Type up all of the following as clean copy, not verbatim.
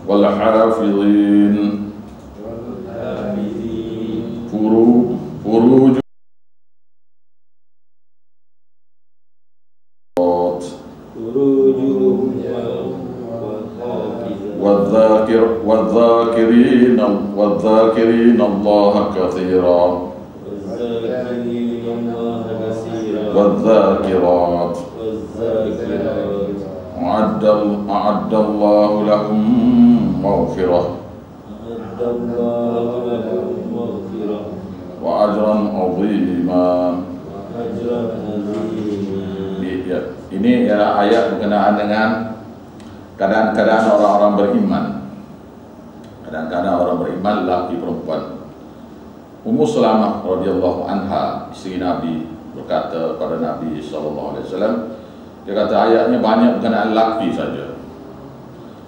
wal hafidhin furuj والذاكرين الله كثيرا والذاكرات أعد الله لهم مغفرة وأجرا عظيما. Ini ialah ayat berkenaan dengan keadaan-keadaan orang-orang beriman. Kadang-kadang orang beriman lelaki perempuan. Ummu Salamah radhiyallahu anha, isteri Nabi, berkata pada Nabi sallallahu alaihi wasallam, dia kata ayatnya banyak berkenaan lelaki saja.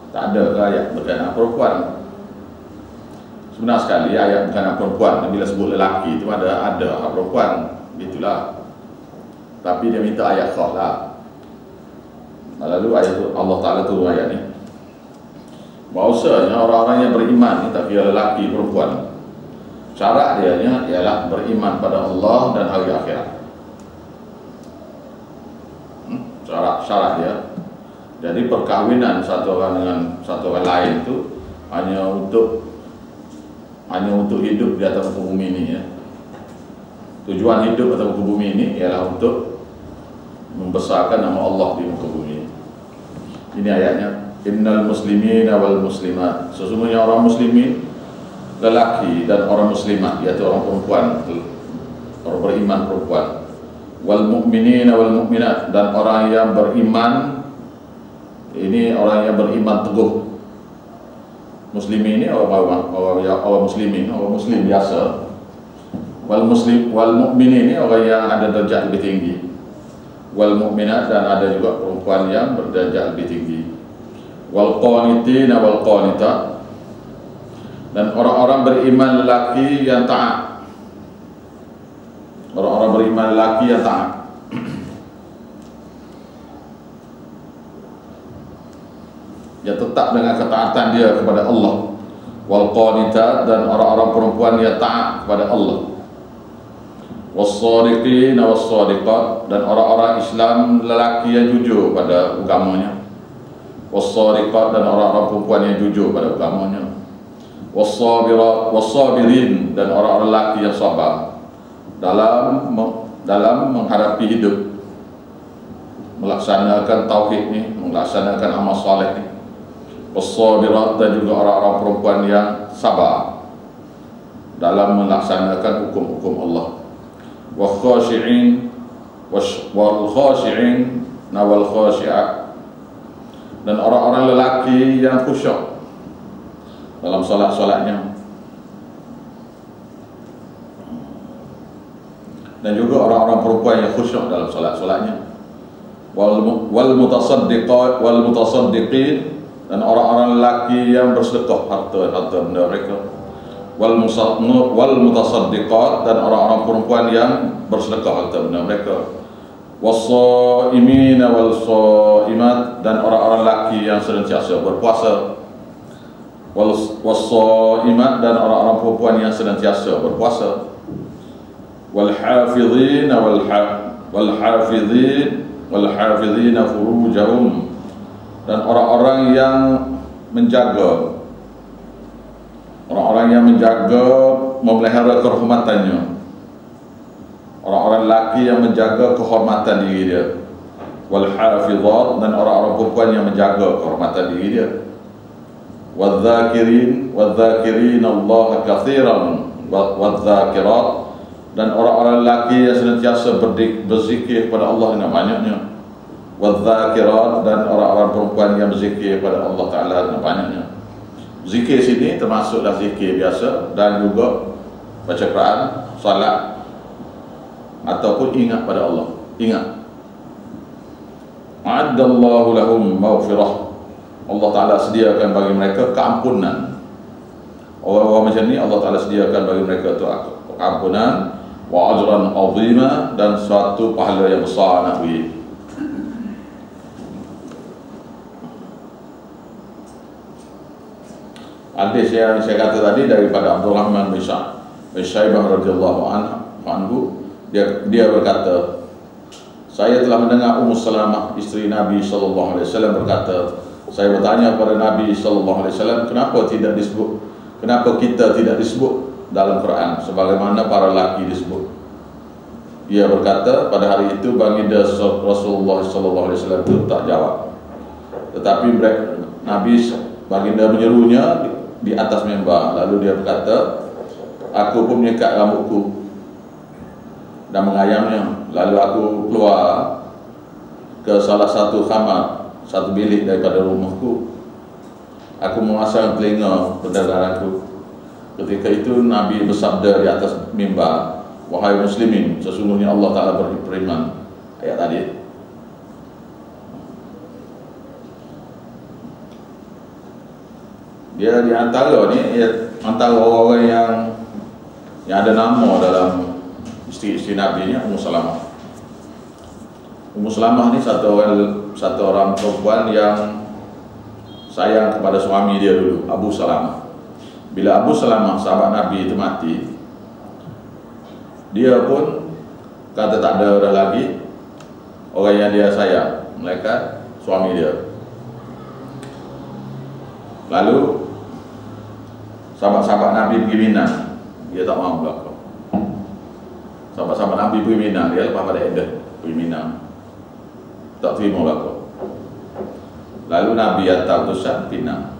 Tak ada ayat berkenaan perempuan. Sebenar sekali ayat berkenaan perempuan, bila sebut lelaki itu ada perempuan, gitulah. Tapi dia minta ayat khas lah. Lalu ayat itu Allah Taala turun ayat ni. Bahawasanya orang-orang yang beriman ni tak kira lelaki perempuan, syarat dia ialah beriman pada Allah dan hari akhirat. Syarat dia. Jadi perkahwinan satu orang dengan satu orang lain itu hanya untuk hidup di atas muka bumi ini, ya. Tujuan hidup atas muka bumi ini ialah untuk membesarkan nama Allah di muka bumi. Ini ayatnya. Innal muslimin wal muslimat, sesungguhnya orang muslimin lelaki dan orang muslimat, iaitu orang perempuan, orang beriman perempuan. Wal mu'minin wal mu'minat, dan orang yang beriman, ini orang yang beriman teguh. Muslimin ini orang muslimin, orang muslim biasa. Wal mu'minin ini orang yang ada derajat lebih tinggi. Wal mu'minat, dan ada juga perempuan yang berderajat lebih tinggi. Wal qanitin wal qanitat, dan orang-orang beriman lelaki yang taat. Orang-orang beriman lelaki yang taat. Yang tetap dengan ketaatan dia kepada Allah. Wal qanitat, dan orang-orang perempuan yang taat kepada Allah. Was-shadiqin was-shadiqat, dan orang-orang Islam lelaki yang jujur pada agamanya. Was-shadiqat, dan orang-orang perempuan yang jujur pada agamanya. Was-sabirat was-sabirin, dan orang-orang lelaki yang sabar dalam menghadapi hidup, melaksanakan tauhid ni, melaksanakan amal soleh ni. Was-sabirat, dan juga orang-orang perempuan yang sabar dalam melaksanakan hukum-hukum Allah. Wal-khashi'in wal-khashi'in wal khashi'at, dan orang-orang lelaki yang khusyuk dalam solat-solatnya, dan juga orang-orang perempuan yang khusyuk dalam solat-solatnya. Wal mutasaddiqin, dan orang-orang lelaki yang bersedekah harta benda mereka. Wal mutasaddiqat, dan orang-orang perempuan yang bersedekah harta benda mereka. Was-shaimin wal-shaimat, dan orang-orang lelaki yang senantiasa berpuasa. Was-shaimat, dan orang-orang perempuan yang senantiasa berpuasa. Wal-hafidhin wal-hafidhin furujahum, dan orang-orang yang menjaga, memelihara kehormatannya. Orang-orang lelaki yang menjaga kehormatan diri dia. Wal-hafizat, dan orang-orang perempuan yang menjaga kehormatan diri dia. Wadzakirin Allah katsiran wadzakirat, dan orang-orang lelaki yang senantiasa berzikir kepada Allah dengan banyaknya. Wadzakirat, dan orang-orang perempuan yang berzikir kepada Allah Ta'ala dengan banyaknya. Zikir sini termasuklah zikir biasa, dan juga baca Quran, salat, ataupun ingat pada Allah. Ingat. A'addallahu lahum maghfirah, Allah Ta'ala sediakan bagi mereka keampunan. Orang-orang macam ni Allah Ta'ala sediakan bagi mereka itu keampunan. Wa ajran azima, dan suatu pahala yang besar nak beri. Hadis yang saya kata tadi daripada Abdurrahman bin Syaibah radhiyallahu anhu, dia berkata, saya telah mendengar Ummu Salamah isteri Nabi sallallahu alaihi wasallam berkata, saya bertanya kepada Nabi sallallahu alaihi wasallam, kenapa kita tidak disebut dalam Quran sebagaimana para lelaki disebut? Dia berkata, pada hari itu baginda Rasulullah sallallahu alaihi wasallam itu tak jawab. Tetapi Nabi baginda menyerunya di atas mimbar. Lalu dia berkata, aku pun menyekat rambutku dan mengayamnya. Lalu aku keluar ke salah satu kamar, satu bilik daripada rumahku. Aku memasang telinga pendengaranku. Ketika itu Nabi bersabda di atas mimbar, wahai muslimin, sesungguhnya Allah Ta'ala berfirman, ayat tadi, dia di antara ni, antara orang-orang yang ada nama dalam isteri-isteri Nabi ni, Ummu Salamah. Ummu Salamah ni satu orang perempuan yang sayang kepada suami dia dulu, Abu Salamah. Bila Abu Salamah sahabat Nabi itu mati, dia pun kata tak ada orang lagi orang yang dia sayang, melainkan suami dia. Lalu sahabat-sahabat Nabi pergi Mina, dia tak mahu belakang. Sahabat-sahabat Nabi pergi Mina, dia lepas pada Edah pergi Mina, tak terima belakang. Lalu Nabi hantar utusan Mina.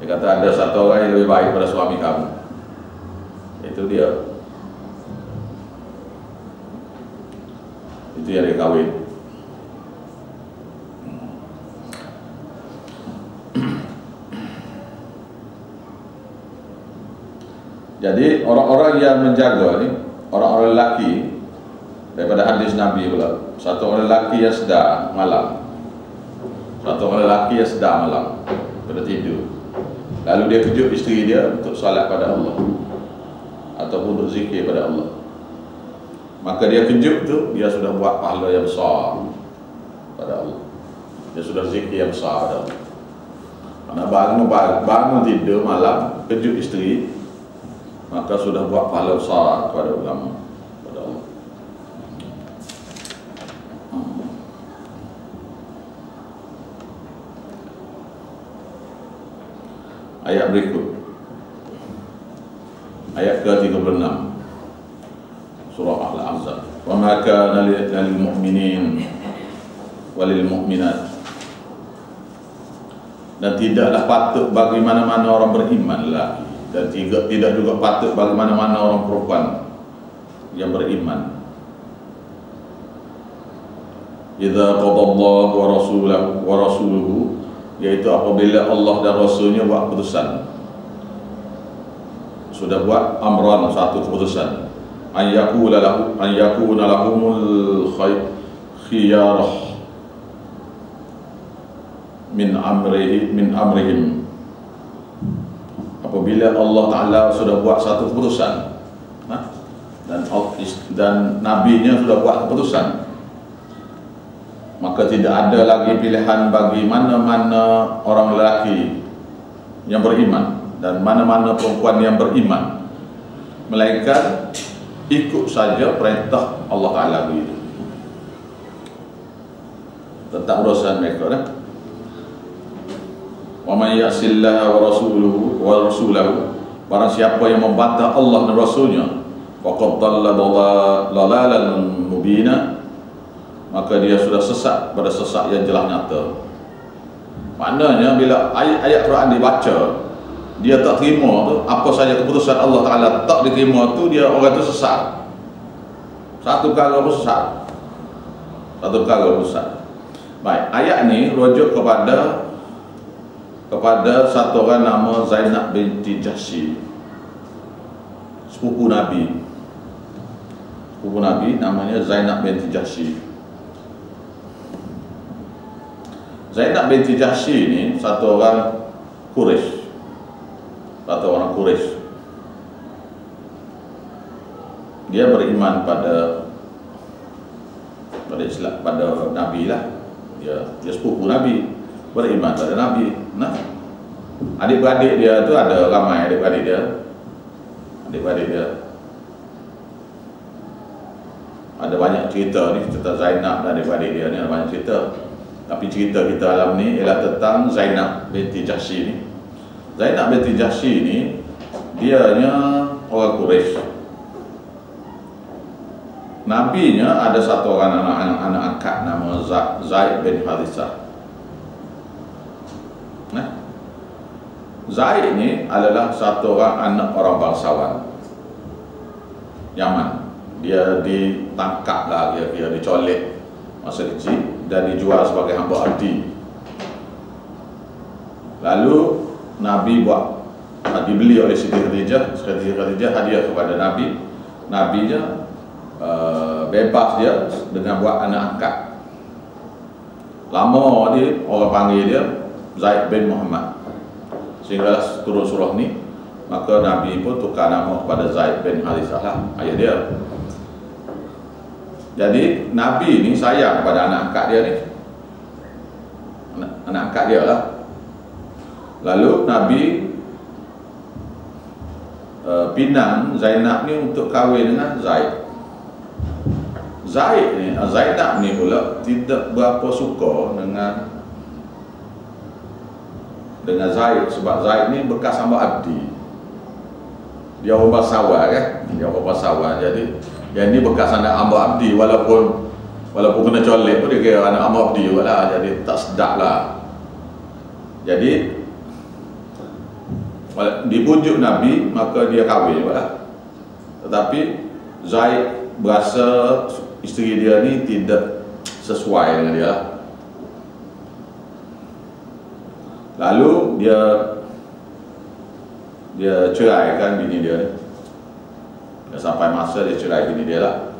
Dia kata ada satu orang yang lebih baik pada suami kamu, itu dia. Itu yang dia kahwin. Jadi orang-orang yang menjaga ni, orang-orang lelaki daripada hadis Nabi pula, satu orang lelaki yang sedar malam, satu orang lelaki yang sedar malam pada tidur, lalu dia kejut isteri dia untuk solat pada Allah ataupun untuk zikir pada Allah, maka dia kejut tu, dia sudah buat pahala yang besar pada Allah. Dia sudah zikir yang besar pada Allah. Karena bangun tidur malam, kejut isteri, maka sudah buat pahala besar kepada ulama, kepada Allah. Ayat berikut, ayat ke-36 surah Al-Ahzab. Wa ma kana lil mu'minin walil mu'minat, dan tidaklah patut bagi mana-mana orang beriman lelaki, dan tidak juga patut bagi mana-mana orang perempuan yang beriman, idza qadallahu wa rasuluhu, yaitu apabila Allah dan Rasulnya buat keputusan, sudah buat amran, satu keputusan, an yakuna lahumul khiyarah min amrihim. Apabila Allah Ta'ala sudah buat satu keputusan, dan Nabi-Nya sudah buat keputusan, maka tidak ada lagi pilihan bagi mana-mana orang lelaki yang beriman dan mana-mana perempuan yang beriman, melainkan ikut saja perintah Allah Ta'ala begitu, tentang urusan mereka. Wa man ya'sillaha wa rasulahu, barang siapa yang membantah Allah dan Rasulnya, faqad dhalla dhalalan mubina, maka dia sudah sesat pada sesat yang jelas nyata. Maknanya bila ayat-ayat Quran dibaca, dia tak terima tu, apa saja keputusan Allah Ta'ala tak diterima tu, dia orang tu sesat. Satu perkara pun sesat, satu perkara pun sesat. Baik, ayat ni rujuk kepada satu orang nama Zainab binti Jahsy, sepupu Nabi. Sepupu Nabi namanya Zainab binti Jahsy. Zainab binti Jahsy ni satu orang Quraisy, satu orang Quraisy. Dia beriman pada Islam, pada Nabi lah. Dia sepupu Nabi, beriman pada Nabi. Nah, Adik-beradik dia tu ada ramai adik-beradik dia. Ada banyak cerita ni, cerita Zainab dan adik-beradik dia ni ada banyak cerita. Tapi cerita kita alam ni ialah tentang Zainab binti Jahsy ni. Zainab binti Jahsy ni dianya orang Quraisy. Nabinya ada satu orang anak angkat nama Zaid bin Harithah. Zaid ni adalah satu orang anak orang bangsawan Yaman. Dia ditangkap lah, dia dicolek masa kecil dan dijual sebagai hamba abdi. Lalu Nabi dibeli oleh Siti Khadijah. Siti Khadijah hadiah kepada Nabi. Nabinya bebas dia dengan buat anak angkat. Lama dia orang panggil dia Zaid bin Muhammad, sehingga turun surah ni, maka Nabi pun tukar nama kepada Zaid bin Harithah lah, ayah dia. Jadi Nabi ni sayang kepada anak angkat dia ni, anak angkat dia lah. Lalu Nabi pinang Zainab ni untuk kahwin dengan Zaid. Zainab ni pula tidak berapa suka dengan Zaid, sebab Zaid ni bekas hamba abdi. Dia orang bangsawan kan, jadi yang ni bekas anak hamba abdi, walaupun kena colek pun dia kira anak hamba abdi juga lah, jadi tak sedap lah. Jadi dibujuk Nabi, maka dia kahwin juga lah. Tetapi Zaid berasa isteri dia ni tidak sesuai dengan dia lah. Lalu dia ceraikan bini dia ni. Sampai masa dia cerai bini dia lah.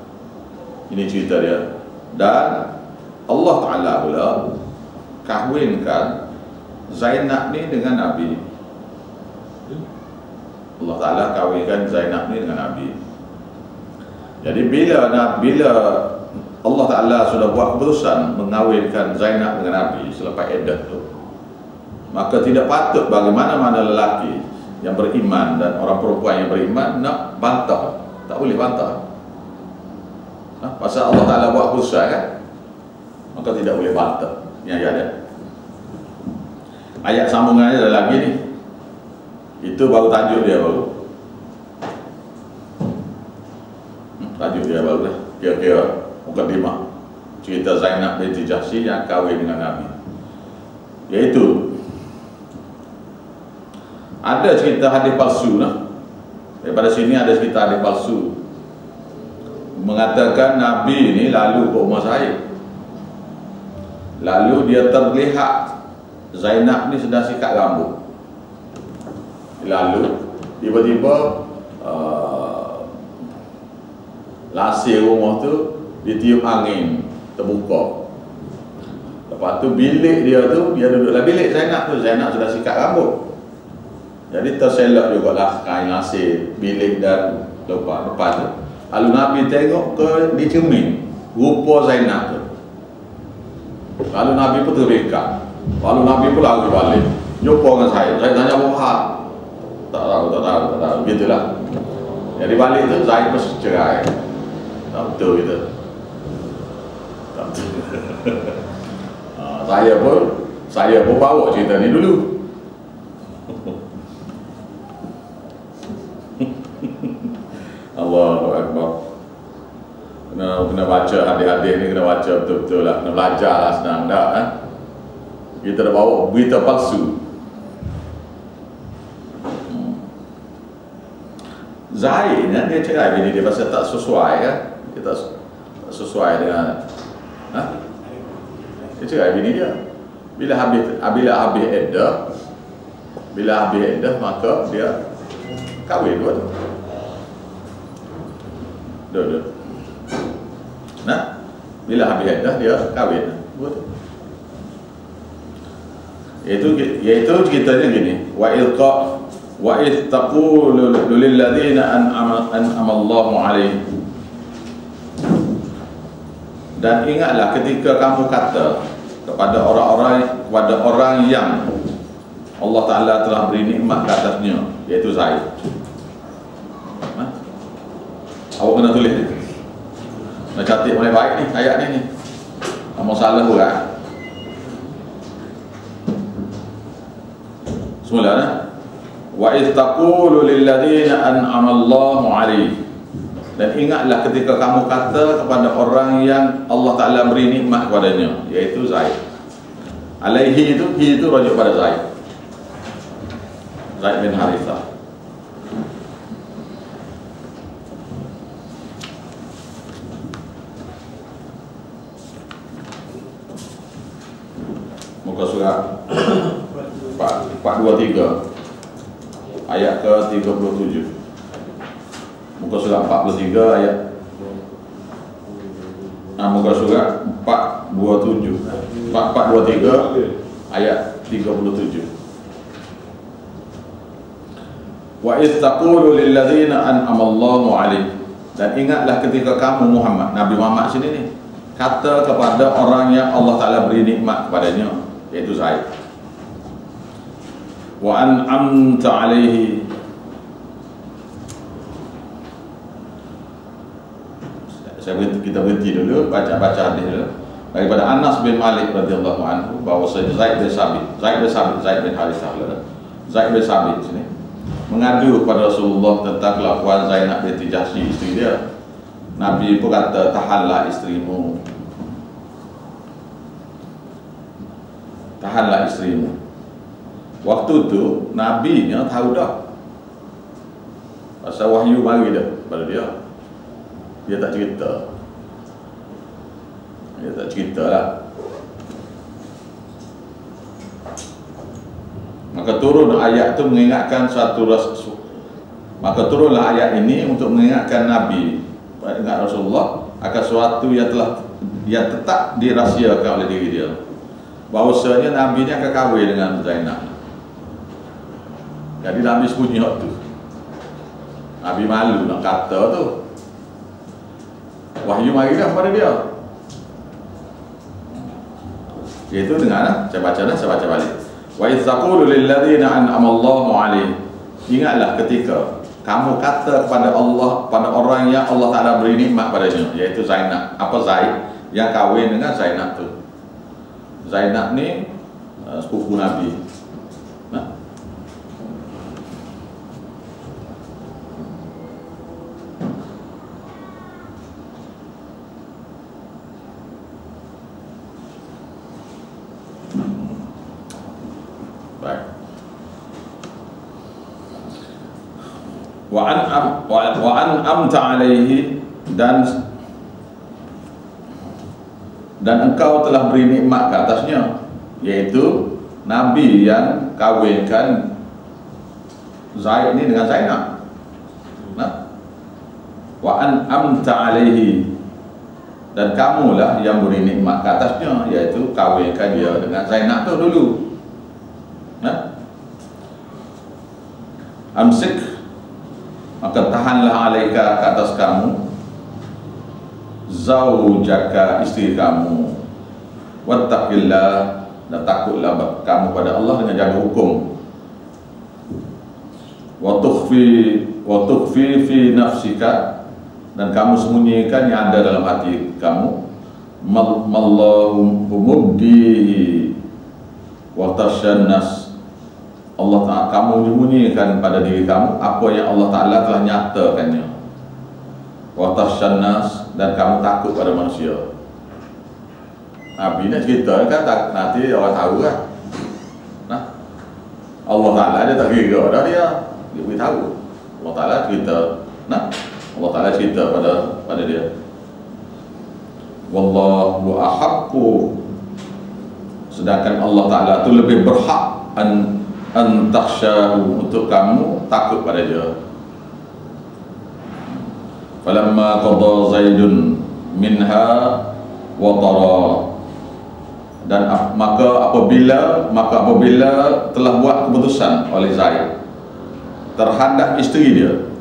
Ini cerita dia. Dan Allah Ta'ala pula kahwinkan Zainab ni dengan Nabi. Allah Ta'ala kahwinkan Zainab ni dengan Nabi. Jadi bila Allah Ta'ala sudah buat keputusan mengawinkan Zainab dengan Nabi selepas iddah tu, maka tidak patut bagi mana-mana lelaki yang beriman dan orang perempuan yang beriman nak bantah. Tak boleh bantah. Pasal Allah Ta'ala buat keputusan kan, maka tidak boleh bantah. Ini ayat dia. Ayat sambungannya ada lagi ni. Itu baru tajuk dia baru. Tajuk dia baru lah. Kira-kira mukadimah cerita Zainab binti Jahsy yang kahwin dengan Nabi. Iaitu ada cerita hadis palsu lah. Daripada sini ada cerita hadis palsu mengatakan Nabi ni lalu ke rumah Zaid. Lalu dia terlihat Zainab ni sedang sikat rambut. Lalu tiba-tiba lasir rumah tu ditiup angin, terbuka. Lepas tu bilik dia tu, dia duduk dalam bilik Zainab tu. Zainab sudah sikat rambut. Jadi terselak jugalah kain lasir bilik dan depan tu. Lalu Nabi tengok ke di cermin rupa Zainab tu. Lalu Nabi pun terbekat. Lalu Nabi pun lari balik jumpa dengan Zaid. Zaid tanya apa hal? Tak tahu gitulah. Jadi balik tu Zaid pun cerai. Tak betul gitu. Tak betul. Saya pun bawa cerita ni dulu. Allahu Akbar. Kena baca hadis-hadis ni, kena baca betul-betul lah, kena belajar lah, senang tak kan? Kita dah bawa berita palsu. Zaid kan, dia cerai bini dia pasal tak sesuai kan? Dia tak sesuai dengan dia cerai bini dia. Bila habis iddah, maka dia kahwin dua tu. Bila habis iddah dia kahwin dua tu. Iaitu ceritanya gini, wa idh taqulu lil ladzina an'ama Allahu 'alaihim. Dan ingatlah ketika kamu kata kepada orang yang Allah Ta'ala telah beri nikmat ke atasnya, iaitu Zaid. Awak kena tulis ni. Nak catat mulai baik ni ayat ni. Kamu salah pula. Semula wa idh taqulu lil ladzina an'ama Allahu 'alaihim. Dan ingatlah ketika kamu kata kepada orang yang Allah Ta'ala beri nikmat kepadanya, iaitu Zaid. Alaihi itu rujuk pada Zaid. Zaid bin Harithah. Muka surat 423 ayat ke 37. Muka surat 43 ayat muka surat 423 ayat 37. Wa idh taqulu lil ladzina an'ama Allahu 'alaihim. Dan ingatlah ketika kamu Muhammad, Nabi Muhammad sini ni, kata kepada orang yang Allah Ta'ala beri nikmat kepadanya, iaitu Zaid. Wa an'amta 'alaihi. Kita berhenti dulu, baca hadis dulu. Daripada Anas bin Malik radhiyallahu anhu bahawa Zaid bin Harithah, Zaid bin Sabit sini mengadu kepada Rasulullah tentang kelakuan Zainab binti Jahsy, isteri dia. Nabi pun kata, tahanlah isterimu, tahanlah isterimu. Waktu tu Nabi nya tahu dah pasal wahyu mari dah pada dia. Dia tak cerita. Dia tak cerita lah. Maka turun ayat tu mengingatkan satu rasul. Maka turunlah ayat ini untuk mengingatkan Nabi, ingat Rasulullah akan sesuatu yang tetap dirahsiakan oleh diri dia. Bahawasanya Nabi ni akan kahwin dengan Zainab. Jadi Nabi sembunyi waktu tu. Nabi malu nak kata tu. Wahyu mari dah pada dia. Iaitu dengan saya baca balik. Wa idh taqulu lil ladzina an'ama Allahu 'alaihim. Ingatlah ketika kamu kata kepada Allah, pada orang yang Allah Ta'ala beri nikmat padanya, iaitu Zainab. Apa Zaid? Yang kahwin dengan Zainab tu. Zainab ni sepupu Nabi. Wa an'amta 'alaihi, dan engkau telah beri nikmat ke atasnya, yaitu Nabi yang kahwinkan Zaid ini dengan Zainab. Wa an'amta 'alaihi, dan kamulah yang beri nikmat ke atasnya, yaitu kahwinkan dia dengan Zainab tu dulu. Amsik, maka tahanlah alaika ke atas kamu, zaujaka, isteri kamu, wattaqillah, dan takutlah kamu pada Allah dengan jaga hukum. Wa tukhfi fi nafsika, dan kamu sembunyikan yang ada dalam hati kamu. Mallahu mubdihi wa tasyan nas, Allah Ta'ala, kamu sembunyikan pada diri kamu apa yang Allah Ta'ala telah nyatakannya. Wa tasyan nas, dan kamu takut pada manusia. Nabi ni cerita kan, nanti orang tahu kan. Allah Ta'ala dia tak kira dah, dia beritahu. Allah Ta'ala cerita, Allah Ta'ala cerita pada dia. Wallahu ahaqqu, sedangkan Allah Ta'ala tu lebih berhak an takhsyahu, untuk kamu takut pada dia. Falamma qada Zaidun minha watara, dan maka apabila telah buat keputusan oleh Zaid terhadap isteri dia,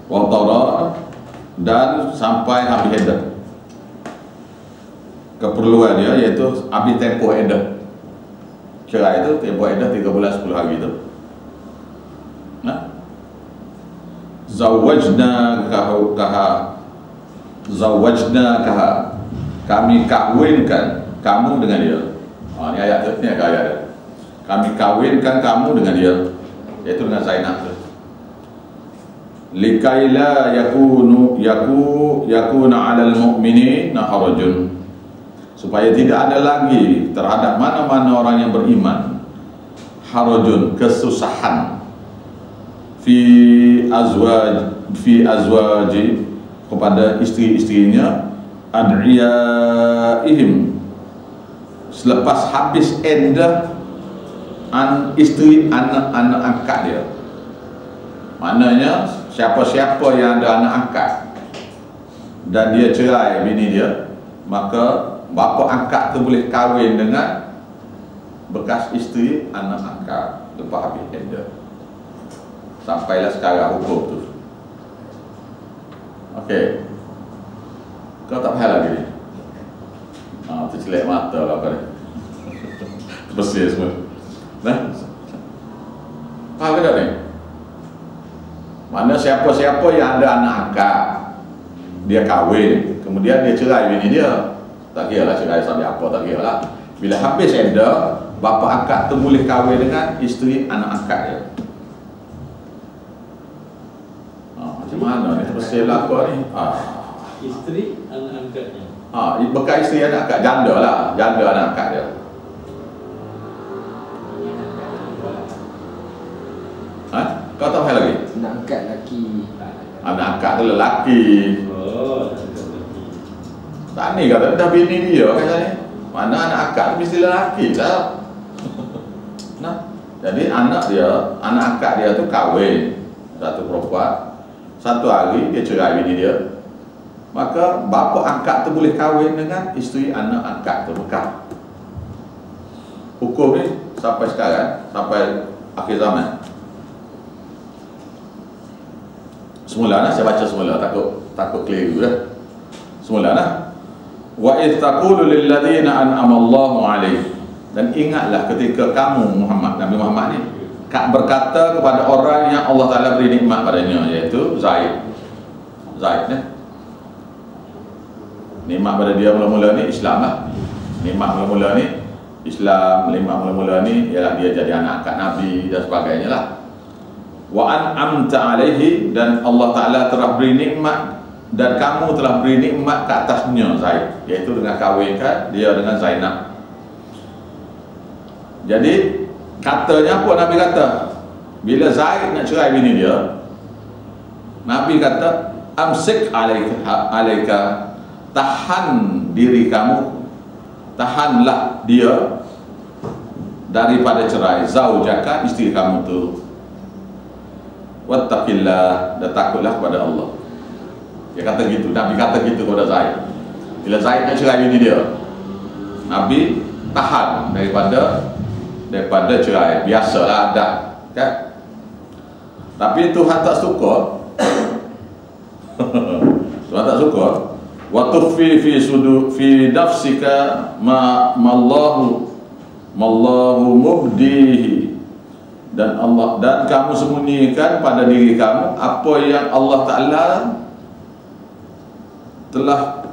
wa tara, dan sampai habis iddah. Keperluan dia iaitu habis tempoh iddah. Cerai itu tempoh iddah 3 bulan 10 hari itu. Nah, zawajnakaha, kami kawinkan kamu dengan dia. Ini ayat tu, ni ayat dia. Kami kawinkan kamu dengan dia, iaitu dengan Zainab tu. Likaila yakuna 'alal mu'minina harajun, supaya tidak ada lagi terhadap mana-mana orang yang beriman harajun, kesusahan, fi azwaji, kepada isteri-isterinya, ad'iyaihim, selepas habis iddah isteri anak-anak angkat dia. Maknanya siapa-siapa yang ada anak angkat dan dia cerai bini dia, maka bapa angkat tu boleh kahwin dengan bekas isteri anak angkat lepas habis iddah. Sampailah sekarang hukum tu. Okey, kau tak faham lagi ni? Tercelek mata lah apa ni. Bersih semua. Nah, faham ke tak ni? Mana siapa-siapa yang ada anak angkat, dia kahwin, kemudian dia cerai bini dia, tak kira lah cerai sampai apa, tak kira lah. Bila habis iddah, bapa angkat tu boleh kahwin dengan isteri anak angkat dia. Macam mana ni? Bersih lah kau ni. Isteri anak angkatnya. Bekas isteri anak angkat, janda lah, janda anak angkat dia. Kau tahu lagi? Anak angkat lelaki. Anak angkat tu lelaki. Oh, lelaki. Tak ni kata dah bini dia kan ni. Mana anak angkat tu mesti lelaki tak? Nah, jadi anak angkat dia tu kahwin satu perempuan. Satu hari dia cerai bini dia, maka bapa angkat tu boleh kahwin dengan isteri anak angkat tu bekas. Hukum ni sampai sekarang, sampai akhir zaman. Semula saya baca semula, takut keliru dah. Semula wa idh taqulu lil ladzina an'ama Allahu 'alaihim, dan ingatlah ketika kamu Muhammad, Nabi Muhammad ni berkata kepada orang yang Allah Ta'ala beri nikmat padanya, iaitu Zaid ni. Nikmat pada dia mula-mula ni Islam lah. Nikmat mula-mula ni Islam, nikmat mula-mula ni ialah dia jadi anak angkat Nabi dan sebagainya lah. Wa an'amta alaihi, dan Allah Ta'ala telah beri nikmat dan kamu telah beri nikmat ke atasnya Zaid, iaitu dengan kahwinkan dia dengan Zainab. Jadi katanya apa Nabi kata? Bila Zaid nak cerai bini dia, Nabi kata amsik alaika, tahan diri kamu, tahanlah dia daripada cerai, zaujaka, isteri kamu tu. Wattaqillah, dan takutlah kepada Allah. Dia kata gitu, Nabi kata gitu kepada Zaid. Bila Zaid nak cerai bini dia, Nabi tahan daripada cerai. Biasalah adat kan. Tapi Tuhan tak suka. Tuhan tak suka. Wa tukhfi fi nafsika ma Allahu mubdihi, dan kamu sembunyikan pada diri kamu apa yang Allah Ta'ala telah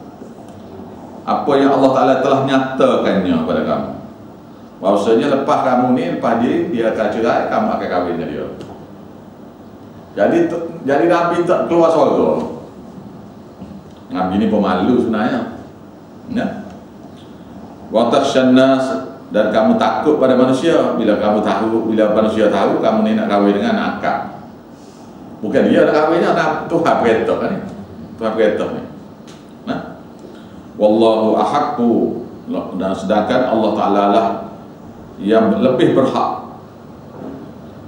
nyatakannya pada kamu. Bahawasanya lepas kamu ni, lepas dia akan cerai, kamu akan kahwin dengan dia. Jadi Nabi tak keluar suara. Nabi ni pemalu sebenarnya. Ya. Wa takhshan nas, dan kamu takut pada manusia. Bila manusia tahu kamu ni nak kahwin dengan anak angkat. Bukan dia nak kahwinnya, Tuhan perintah kan ni. Tuhan perintah ni. Nah. Wallahu ahaqqu, dan sedangkan Allah Ta'ala lah yang lebih berhak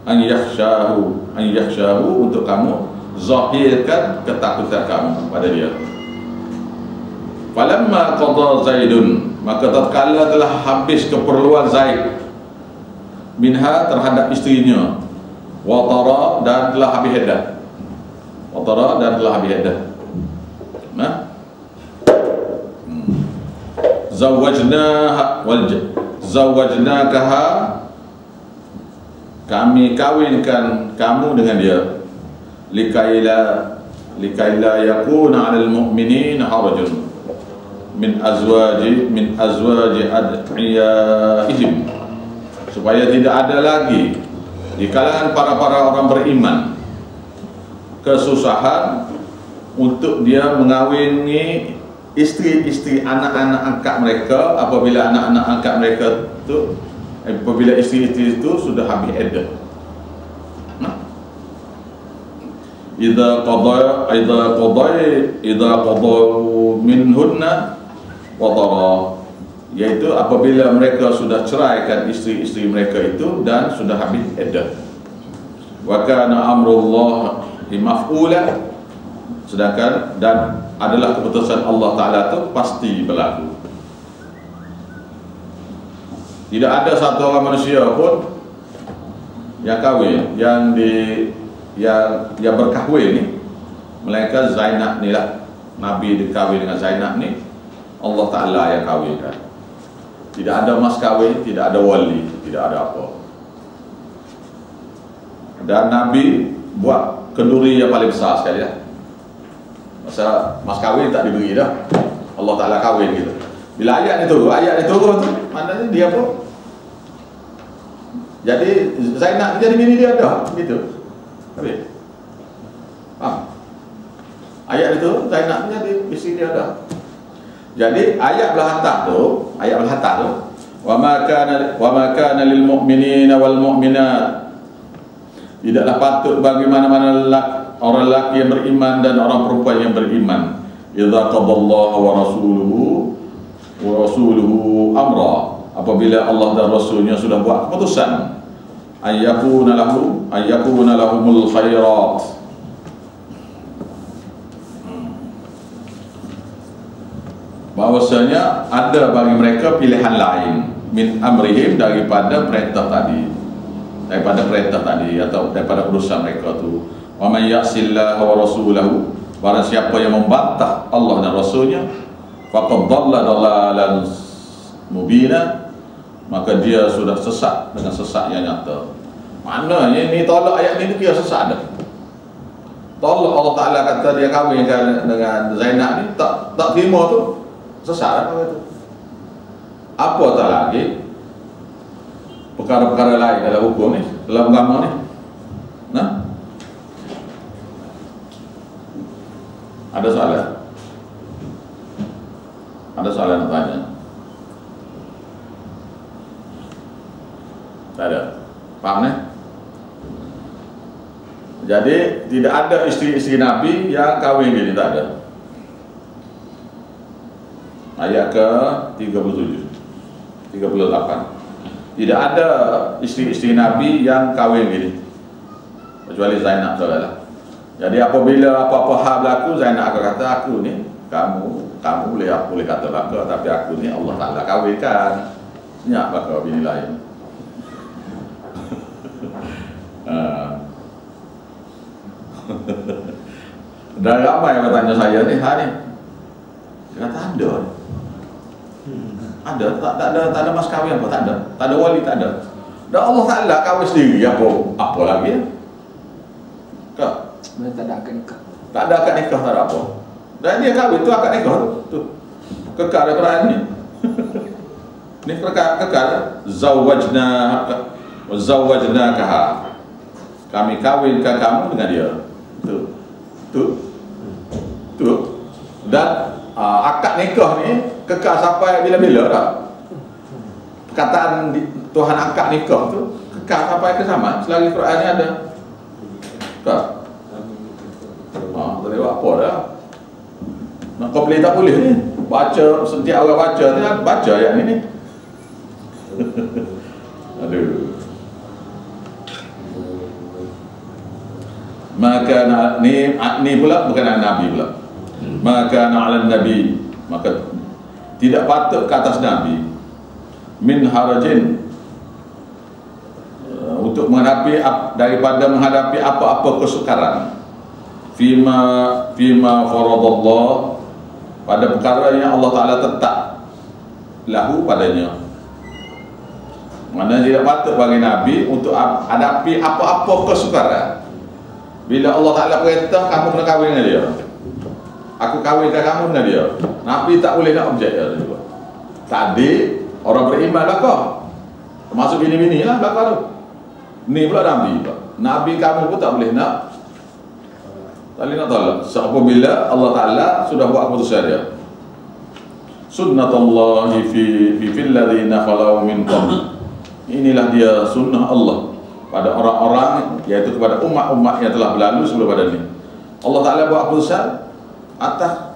an yakhshahu, untuk kamu zahirkan ketakutan kamu pada dia. Falamma qada Zaidun, maka tatkala telah habis keperluan Zaid minha, terhadap isterinya, wa tara, dan telah habis iddah. Watara dan telah habis iddah. Nah, zawajnakaha, kami kawinkan kamu dengan dia, likaila yakuna 'alal mu'minina harajun min azwaji ad'iyaihim, supaya tidak ada lagi di kalangan para orang beriman kesusahan untuk dia mengawini istri-istri anak-anak angkat mereka apabila anak-anak angkat mereka itu, apabila istri-istri itu sudah habis iddah. Idza qada minhunna wadara, yaitu apabila mereka sudah ceraikan istri-istri mereka itu dan sudah habis iddah. Wa kana amrullah maf'ula, sedangkan dan adalah keputusan Allah Ta'ala itu pasti berlaku. Tidak ada satu orang manusia pun yang kahwin, yang berkahwin ni, melainkan Zainab ni lah. Nabi dikahwin dengan Zainab ni, Allah Ta'ala yang kahwinkan. Tidak ada mas kahwin, tidak ada wali, tidak ada apa. Dan Nabi buat kenduri yang paling besar sekali lah. Masa mas kahwin tak diberi dah, Allah Ta'ala kahwin gitu. Bila ayat ni turun tu, maknanya dia pun jadi Zainab jadi bini dia dah gitu. Habis. Faham? Ayat itu Zainab jadi isteri dia dah. Jadi ayat belah atas tu, wa ma kana lil mu'minina wal mu'minat, tidaklah patut bagi mana-mana orang lelaki yang beriman dan orang perempuan yang beriman, idza qadallahu wa rasuluhu amra, apabila Allah dan Rasulnya sudah buat keputusan, ayyakuna lahumul khairat, bahwasanya ada bagi mereka pilihan lain, min amrihim, daripada perintah tadi, atau daripada urusan mereka tu. Wa man ya'sillaha wa rasulahu, barang siapa yang membantah Allah dan Rasulnya, faqad dhalla dhalalan mubina, maka dia sudah sesat dengan sesat yang nyata. Maknanya ni tolak ayat ni kira sesat dah. Tolak Allah Ta'ala kata dia kahwin dengan Zainab ni, tak terima tu sesat dah tu. Apa tak lagi perkara-perkara lain dalam hukum ni, dalam agama ni. Nah, ada soalan? Ada soalan nak tanya? Tak ada. Faham ni? Jadi tidak ada isteri-isteri Nabi yang kahwin gini, tak ada. Ayat ke 37, 38. Tidak ada isteri-isteri Nabi yang kahwin gini, kecuali Zainab saudara. Jadi apabila apa-apa hal berlaku, Zainab akan kata, aku ni, kamu boleh kata baka, tapi aku ni Allah Ta'ala kahwinkan. Senyap baka bini lain. Dan ramai yang bertanya saya ni, dia kata ada, tak ada mas kahwin apa, tak ada wali, tak ada. Dan Allah Ta'ala kahwin sendiri, apa lagi ya? Tak ada akad nikah. Tak ada akad nikah, tak ada apa. Dan dia kahwin tu akad nikah tu. Kekal Al-Quran ni. Ni kekal. Zawajnakaha, kami kahwinkan kamu dengan dia. Tu. Dan akad nikah ni kekal sampai bila-bila tak? Perkataan Tuhan akad nikah tu kekal sampai ke zaman selagi Quran ni ada. Tak? Tak lewat apa dah. Nak kau boleh tak boleh ni. Baca, setiap orang baca ni, baca ayat ni. Aduh. Maka ni pula bukan Nabi pula. Maka na'alan Nabi, maka tidak patut ke atas Nabi min harajin, untuk menghadapi, daripada menghadapi apa-apa kesukaran, fima faradallah, pada perkara yang Allah Ta'ala tetap lahu padanya. Mana tidak patut bagi Nabi untuk hadapi apa-apa kesukaran. Bila Allah Ta'ala perintah, kamu kena kahwin dengan dia, aku kahwinkan kamu dengan dia, Nabi tak boleh nak objek dia. Tadi orang beriman lah kau, termasuk bini-bini lah belakang tu. Ni pula Nabi pula. Nabi kamu pun tak boleh nak, tak boleh nak tolak. Apabila Allah Ta'ala sudah buat keputusan dia. Sunnatullahi fil ladzina khalau min qabl. Inilah dia sunnah Allah pada orang-orang, iaitu kepada umat-umat yang telah berlalu sebelum pada ini. Allah Ta'ala buat keputusan atas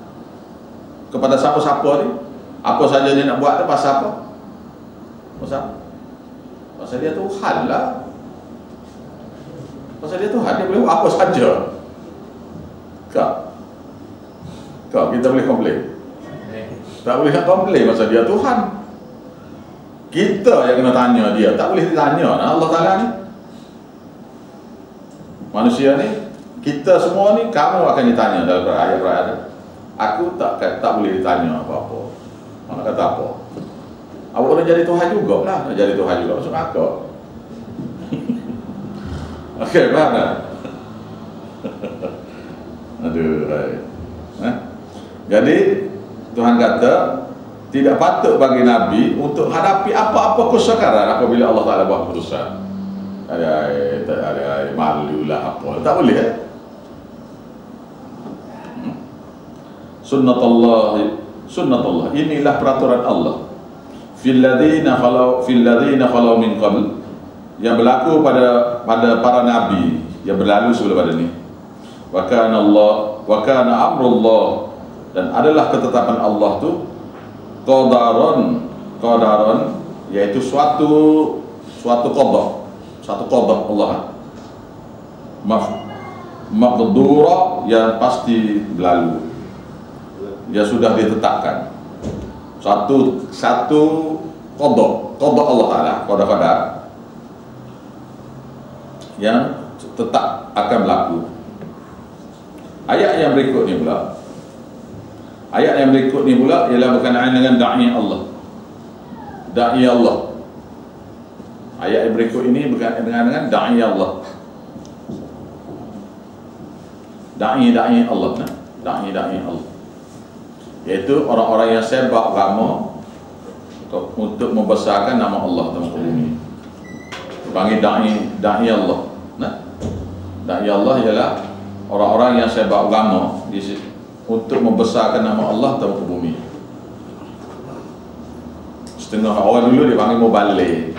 kepada siapa-siapa ni, apa saja dia nak buat tu pasal apa? Pasal dia Tuhan lah. Pasal dia Tuhan, dia boleh buat apa saja. Kau kita boleh komplain? Tak boleh nak komplain pasal dia Tuhan. Kita yang kena tanya dia, tak boleh ditanya Allah Ta'ala ni. Manusia ni, kita semua ni, kamu akan ditanya dalam ayat-ayat. Aku tak boleh ditanya apa-apa. Mana kata apa? Awak nak jadi Tuhan juga lah, nak jadi Tuhan juga. Maksud aku. Okey, faham tak? Aduh, jadi Tuhan kata tidak patut bagi Nabi untuk hadapi apa-apa kesukaran apabila Allah Ta'ala buat keputusan. Ada malu lah apa, tak boleh. Sunnatullah, inilah peraturan Allah. Fil ladzina khalau min qabl, yang berlaku pada para nabi yang berlalu sebelum pada ini. Wa kana amrullah, dan adalah ketetapan Allah tu qadaran, yaitu suatu qada, satu qada Allah, maqdura, yang pasti berlalu, yang sudah ditetapkan. Satu qada Allah Ta'ala, qada yang tetap akan berlaku. Ayat yang berikut ni pula ialah berkenaan dengan da'i Allah. Da'i Allah. Ayat yang berikut ini berkenaan dengan da'i Allah. Da'i Allah. Da'i Allah. Iaitu orang-orang yang sebab agama untuk membesarkan nama Allah dalam bumi. Panggil da'i Allah. Da'i Allah ialah orang-orang yang sebab agama untuk membesarkan nama Allah dalam bumi. Setengah orang dulu dia panggil mubalik.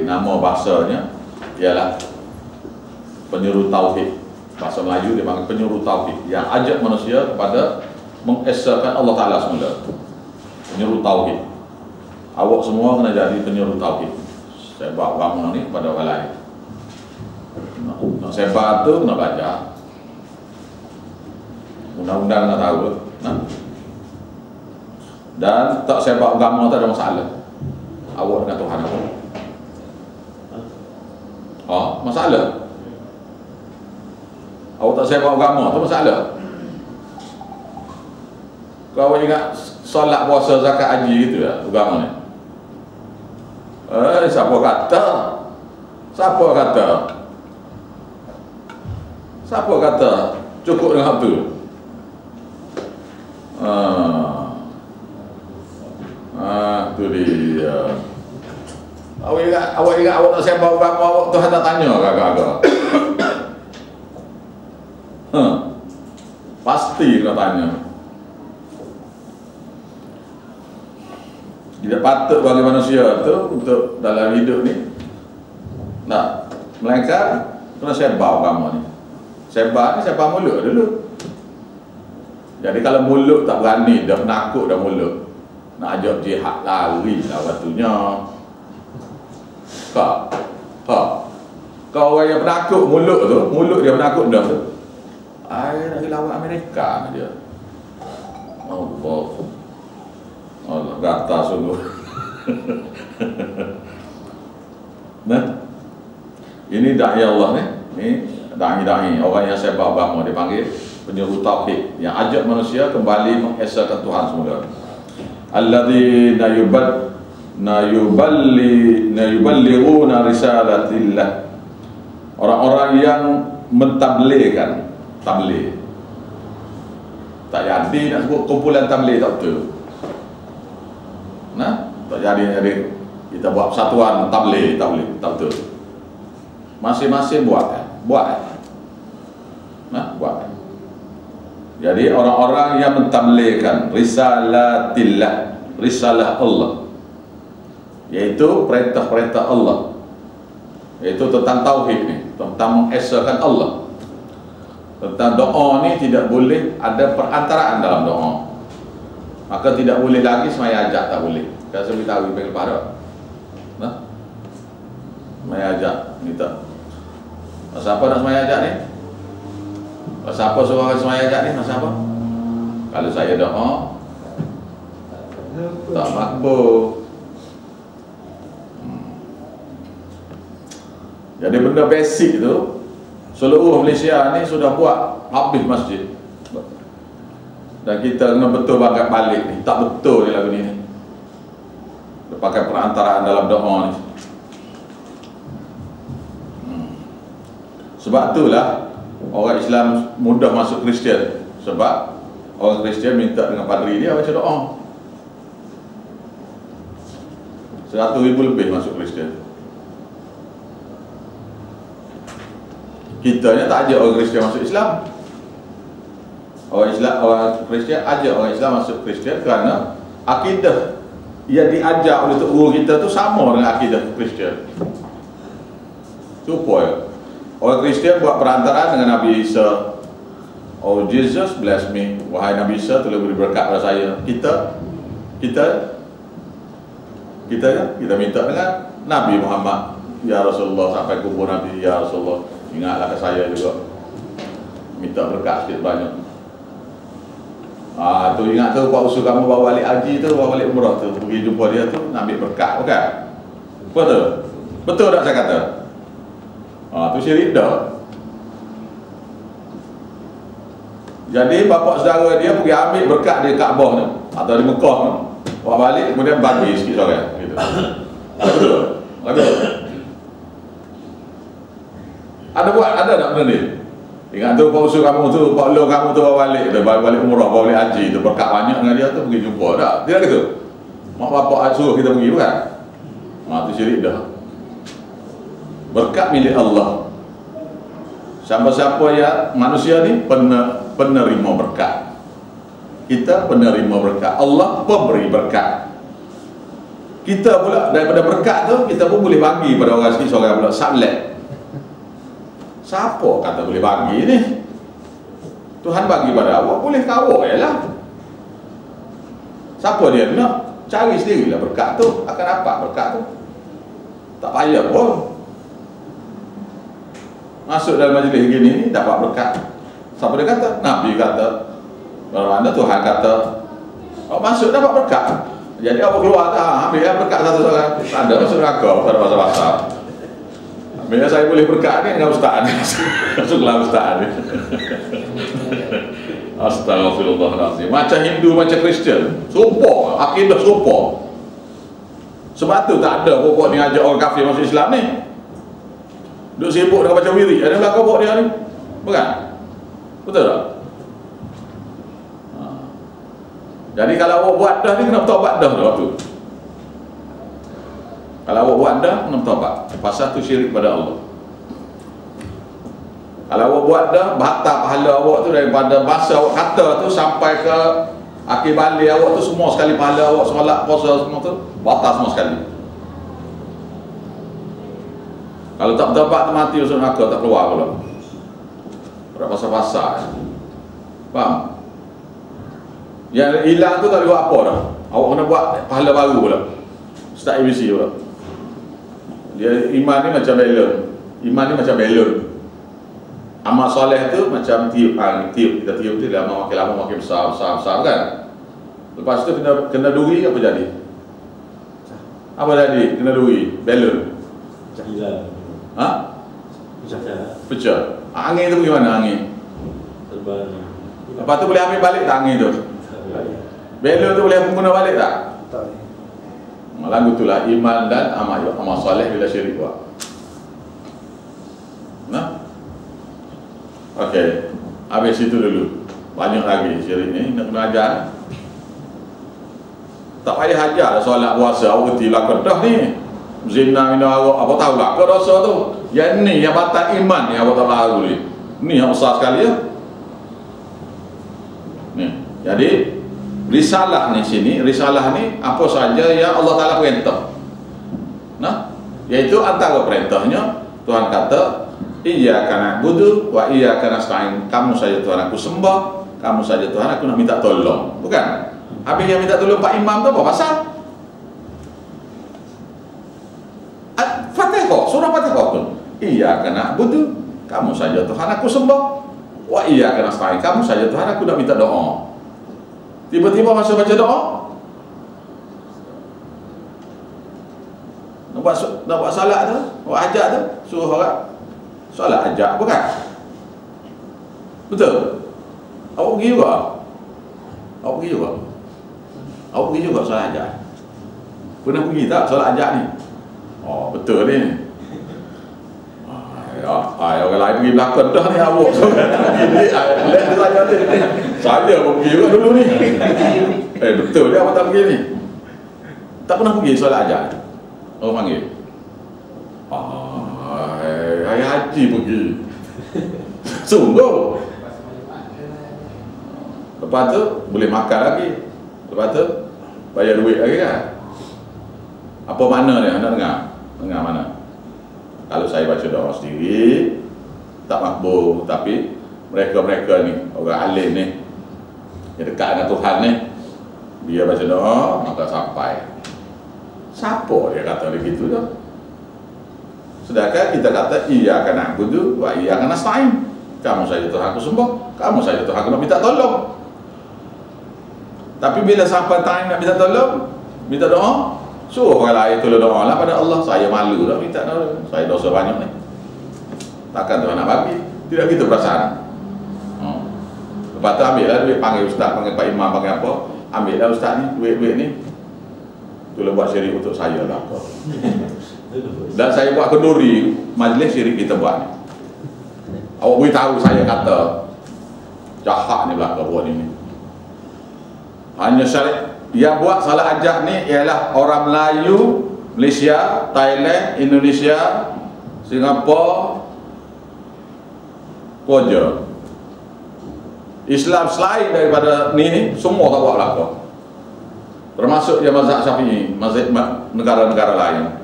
Nama bahasanya ialah penyuruh tauhid. Bahasa Melayu dia panggil penyuruh tauhid, yang ajak manusia kepada mengesahkan Allah Ta'ala semula. Penyuruh tauhid. Awak semua kena jadi penyuruh tauhid. Sebab agama ni kepada orang lain. Nak sebab tu kena baca undang-undang, nak tahu. Dan tak sebab agama tak ada masalah. Awak dengan Tuhan apa? Masalah. Awak tak sebab agama tu masalah. Kau ingat solat, puasa, zakat, haji gitu ya agama ni? Siapa kata cukup dengan tu? Tu dia. Awak ingat awak tak sebab agama, awak Tuhan tak tanya agak-agak. Pasti kena tanya. Tidak patut bagi manusia tu untuk dalam hidup ni, melainkan kena sebab agama ni. Sebab ni sebab mulut dulu. Jadi kalau mulut tak berani, dah penakut dah mulut, nak ajak jihad, lari lah waktunya. Kau orang yang penakut mulut tu, mulut dia penakut dah tu, nak lawan Amerika dia. Allah gata sungguh. Ini da'i Allah ni Da'i-da'i, orang yang sebar agama, dia panggil penyuruh tauhid, yang ajak manusia kembali mengesahkan Tuhan semula. Alladzina yuballighuna risalatillah, orang-orang yang mentabligkan. Tabligh tak jadi nak sebut kumpulan tabligh, tak betul. Nah, tak jadi kita buat persatuan tabligh, tak betul. Masing-masing buat. Nah, buat. Jadi orang-orang yang mentablighkan risalatillah, risalah Allah, yaitu perintah-perintah Allah, yaitu tentang tauhid ni, tentang mengesahkan Allah. Tentang doa ni tidak boleh ada perantaraan dalam doa. Maka tidak boleh lagi semaya ajak, tak boleh. Kalau saya beritahu panggil pada. Nah, semaya ajak minta. Masa apa nak semaya ajak ni? Masa apa suruh orang semaya ajak ni? Masa apa? Kalau saya doa tak makbul. Jadi benda basic tu seluruh Malaysia ni sudah buat habis masjid. Dan kita kena betul balik ni. Tak betul ni lagu ni. Dia pakai perantaraan dalam doa ni. Sebab itulah orang Islam mudah masuk Kristian. Sebab orang Kristian minta dengan padri dia baca doa. 100,000 lebih masuk Kristian. Kita ni tak ajak orang Kristian masuk Islam. Orang Kristian ajak orang Islam masuk Kristian kerana akidah yang diajar oleh tok guru kita tu sama dengan akidah Kristian. Supaya orang Kristian buat perantaraan dengan Nabi Isa. Oh Jesus bless me. Wahai Nabi Isa, tolong beri berkat pada saya. Kita minta dengan Nabi Muhammad. Ya Rasulullah, sampai kubur Nabi, ya Rasulullah, ingatlah ke saya juga, minta berkat sikit banyak. Tu ingat tu Pak usul kamu bawa balik haji tu, bawa balik umrah tu, pergi jumpa dia tu, nak ambil berkat, bukan? Betul? Betul tak saya kata? Tu syirik dah. Jadi bapak saudara dia pergi ambil berkat di Kaabah tu atau di Mekah tu, bawa balik kemudian bagi sikit orang gitu. Betul? Betul? Ada tak benda ni? Ingat tu Pak usul kamu tu, Pak Long kamu tu bawa balik, dia bawa balik umrah, bawa balik haji tu, berkat banyak dengan dia tu, pergi jumpa tak? Tidak gitu? Mak bapak suruh kita pergi, bukan? Tu syirik dah. Berkat milik Allah. Siapa-siapa yang manusia ni penerima berkat. Kita penerima berkat, Allah pemberi berkat. Kita pula daripada berkat tu kita pun boleh bagi pada orang sikit seorang pula sublet. Siapa kata boleh bagi ni? Tuhan bagi pada awak, boleh kau ialah. Siapa dia nak? Cari sendirilah berkat tu. Akan dapat berkat tu. Tak payah pun. Masuk dalam majlis gini ni dapat berkat. Siapa dia kata? Nabi kata. Mana Tuhan kata. Masuk dapat berkat. Jadi awak keluar tak? Ambil berkat satu-satu. Anda masuk neraka pada masa-masa. Bila saya boleh berkat ni dengan ustaz ni. Masuklah ustaz ni. Astagfirullahaladzim. Macam Hindu, macam Kristian, serupa, akidah serupa. Sebab tu tak ada pokok ni ajak orang kafir masuk Islam ni. Duk sibuk dengan baca wirid. Ada belakang pokok dia ni? Bukan? Betul tak? Jadi kalau awak buat dah ni, kena bertaubat dah waktu. Kalau awak buat dah, kena bertaubat. Pasal tu syirik pada Allah. Kalau awak buat dah, batal pahala awak tu daripada masa awak kata tu sampai ke akhir balik awak tu, semua sekali pahala awak, solat, puasa, semua tu batal semua sekali. Kalau tak bertaubat tu mati usul neraka, tak keluar pula. Pada pasal-pasal. Faham? Yang hilang tu tak boleh buat apa dah. Awak kena buat pahala baru pula. Start ABC pula. Dia iman ni macam balon. Iman ni macam balon. Amal soleh tu macam tiup. Kita tiup tu lama makin besar kan. Lepas tu kena duri, apa jadi? Apa jadi? Kena duri, balon. Hilang. Ha? Pecah. Angin tu gimana angin? Terbang. Lepas tu boleh ambil balik tak angin tu? Belon tu boleh guna balik tak? Tak. Lagu itulah iman dan amal soleh bila syirik buat. Nah, okey, habis itu dulu. Banyak lagi syirik ni nak kena ajar. Tak payah ajar solat puasa awak reti lakon dah ni. Zina minum arak apa tahu lah ke dosa tu. Yang ni yang batal iman ni apa tak tahu ni. Ni yang besar sekali ya. Ni. Jadi risalah ni sini, risalah ni apa saja yang Allah Taala perintah. Nah, iaitu antara perintahnya Tuhan kata, iyyaka na'budu wa iyyaka nasta'in. Kamu saja Tuhan aku sembah, kamu saja Tuhan aku nak minta tolong. Bukan? Habis yang minta tolong Pak Imam tu apa pasal? Fatihah, surah Fatihah tu. Iyyaka na'budu, kamu saja Tuhan aku sembah, wa iyyaka nasta'in. Kamu saja Tuhan aku nak minta doa. Tiba-tiba masa baca doa nak buat salat tu, buat hajat tu, suruh orang solat hajat, bukan? Betul? Awak pergi juga? Awak pergi juga? Awak pergi juga solat hajat? Pernah pergi tak solat hajat ni? Oh, betul ni. Orang lain pergi belakang dah ni awak. Saya pun pergi juga dulu ni. Betul dia awak tak pergi ni. Tak pernah pergi solat hajat. Orang panggil. Hari haji pergi. Sungguh. Lepas tu boleh makan lagi. Lepas tu bayar duit lagi kan. Apa makna dia? Anda dengar? Dengar mana? Kalau saya baca doa sendiri tak makbul, tapi mereka-mereka ni, orang alim ni yang dekat dengan Tuhan ni, dia baca doa maka sampai. Siapa dia kata begitu tu? Sedangkan kita kata iyyaka na'budu wa iyyaka nasta'in. Kamu saja Tuhan aku sembah, kamu saja Tuhan aku nak minta tolong. Tapi bila sampai time nak minta tolong, minta doa, suruh orang lain tolong doa lah pada Allah. Saya malu dah minta doa. Saya dosa banyak ni. Takkan Tuhan nak bagi. Tidak gitu perasaan. Lepas tu ambil lah duit, panggil ustaz, panggil Pak Imam, panggil apa. Ambil lah ustaz ni, duit-duit ni. Tolong buat syirik untuk saya lah. Dan saya buat kenduri majlis syirik kita buat ni. Awak beritahu saya kata jahat ni belakang buat ini. Hanya syariat yang buat salat hajat ni ialah orang Melayu, Malaysia, Thailand, Indonesia, Singapura, Poja. Islam selain daripada ni semua tak buat belakang. Termasuk yang mazhab Syafi'i, mazhab negara-negara lain.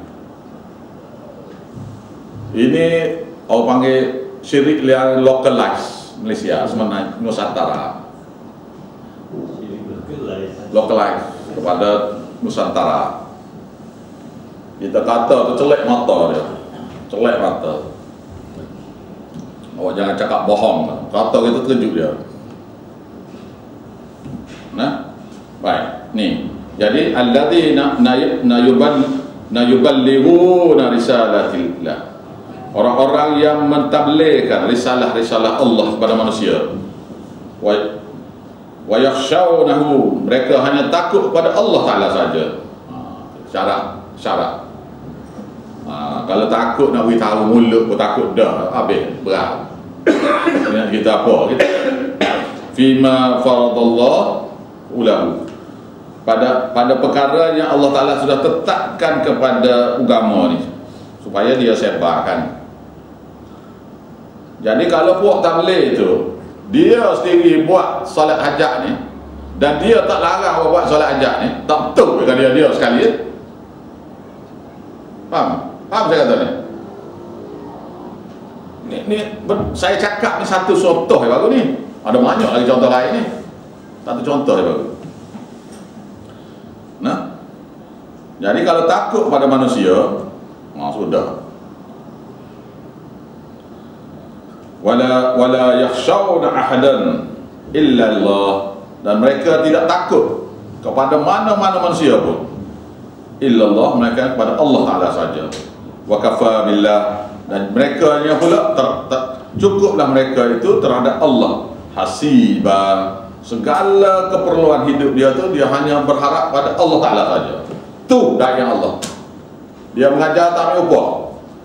Ini orang panggil syirik yang localized Malaysia, sebenarnya Nusantara. Localized kepada Nusantara. Kita kata tu celek mata dia. Celek mata. Awak jangan cakap bohong. Kata kita terkejut dia. Nah, baik. Ni. Jadi alladzina nayuballighuna risalatillah. Orang-orang yang mentabligkan risalah-risalah Allah kepada manusia. Wa yakhshawnahu, mereka hanya takut kepada Allah Taala saja. Syarat. Kalau takut nak beritahu mulut pun takut dah, habis berat. Ingat kita apa? Kita fima faradallah ulahu. Pada perkara yang Allah Taala sudah tetapkan kepada agama ni supaya dia sebarkan. Jadi kalau puak tabligh itu dia sendiri buat solat hajat ni dan dia tak larang buat solat hajat ni, tak betul dengan dia sekali ya? Faham? Faham saya kata ni? Ni saya cakap ni satu contoh yang bagus ni. Ada banyak lagi contoh lain ni. Satu contoh yang bagus. Nah, jadi kalau takut pada manusia, sudah. Wala yakhshawna ahadan illa Allah, dan mereka tidak takut kepada mana-mana manusia pun illa Allah, mereka kepada Allah Taala saja. Wa kafa billah, Dan mereka nya pula cukuplah mereka itu terhadap Allah hasiba. Segala keperluan hidup dia tu dia hanya berharap pada Allah Ta'ala saja. Tu daya Allah. Dia mengajar tak ambil upah,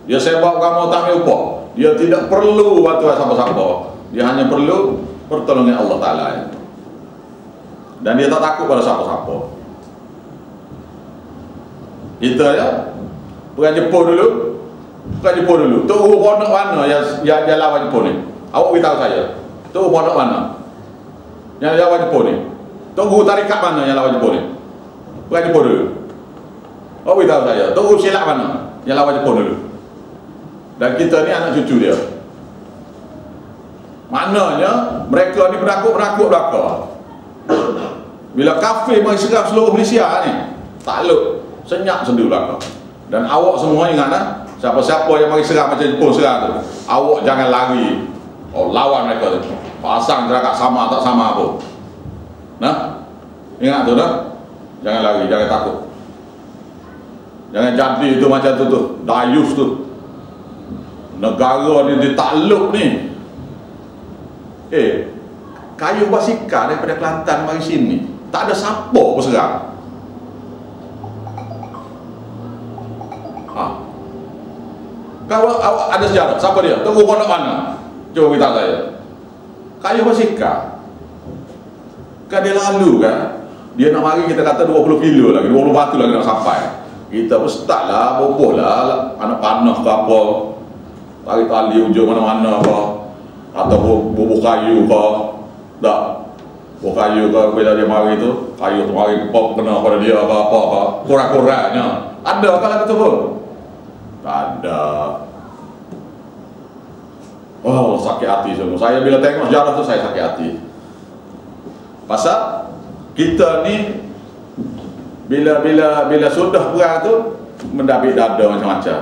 dia sebab kamu tak ambil upah, dia tidak perlu bantuan siapa-siapa, dia hanya perlu pertolongan Allah Ta'ala. Dan dia tak takut pada siapa-siapa. Kita ya pergi Jepun dulu. Tu pondok mana yang lawan Jepun ni? Awak beritahu saya. Tu pondok mana yang lawan Jepun ni? Tu guru tarikat mana yang lawan Jepun ni? Pergi Jepun dulu. Awak beritahu saya. Tu guru silat mana yang lawan Jepun dulu? Dan kita ni anak cucu dia. Maknanya mereka ni penakut-penakut belaka. Bila kafir mari serang seluruh Malaysia ni, takluk, senyap sendi belaka. Dan awak semua ingat lah, siapa-siapa yang mari serang macam Jepun serang tu, awak jangan lari. Oh, lawan mereka tu. Pasang gerakan sama tak sama apa. Nah, ingat tu dah. Jangan lari, jangan takut. Jangan jadi itu macam tu Dayus tu. Negara ni ditakluk ni. Kayu basikal daripada Kelantan mari sini, tak ada siapa pun serang. Kalau awak ada sejarah, siapa dia? Tunggu pondok mana? Cuba beritahu saya. Kayu basikal. Kan dia lalu kan, dia nak mari kita kata 20 kilo lagi, 20 batu lagi nak sampai. Kita pun start lah, boboh lah, anak panah ke apa, tarik tali ujung mana-mana apa, atau bubuh kayu ke, tak, bubuh kayu ke, bila dia mari tu, kayu tu mari pop kena pada dia ke apa ke, kurang-kurangnya. Ada kan lagu tu pun? Tak ada. Oh, sakit hati semua. Saya bila tengok sejarah tu saya sakit hati. Pasal kita ni bila sudah perang tu mendabik dada macam-macam.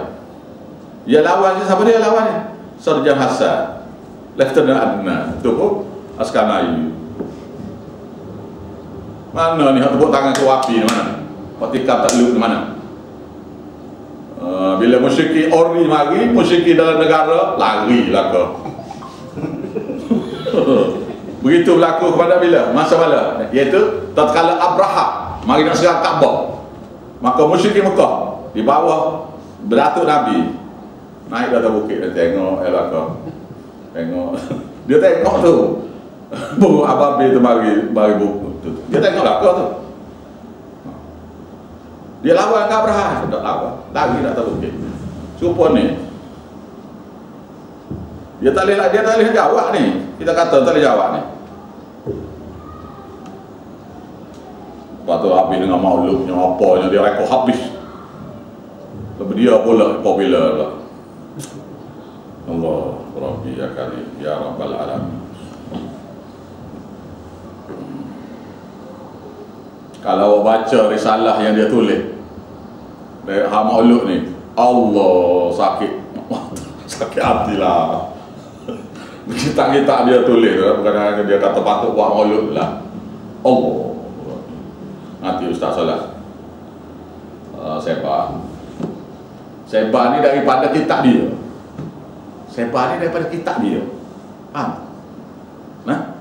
Dia lawan siapa dia lawan? Sarjan Hasan, Lieutenant Adnan, tu pun askar Melayu. Mana ni hak tepuk tangan tu api di mana? Hak tikam tak luk di mana? Bila musyrik ori mari, musyrik dalam negara lari lah ke. Begitu berlaku kepada bila? Masa mana? Iaitu tatkala Abraha mari nak serang Kaabah. Maka musyrik Mekah di bawah beratuk Nabi naik ke atas bukit dan tengok elaka. Tengok. Dia tengok tu. Buruk ababil tu mari buku tu. Dia tengok laka tu. Dia lawan ke Abraha? Tak lawan. Lari ke atas bukit. Serupa ni. Dia tak boleh jawab ni. Kita kata tak boleh jawab ni. Lepas tu habis dengan mauludnya apanya dia rekod habis. Lepas dia pula popular lah. Allah Rabbi ya Karim ya Rabbal Alamin. Kalau baca risalah yang dia tulis dari Maulud ni, Allah sakit hati lah. Kitab-kitab dia tulis, bukan dia kata patut buat Maulud lah. Allah nanti Ustaz Salah Sebah ni daripada kitab dia. Sebah ni daripada kitab dia. Faham? Nah,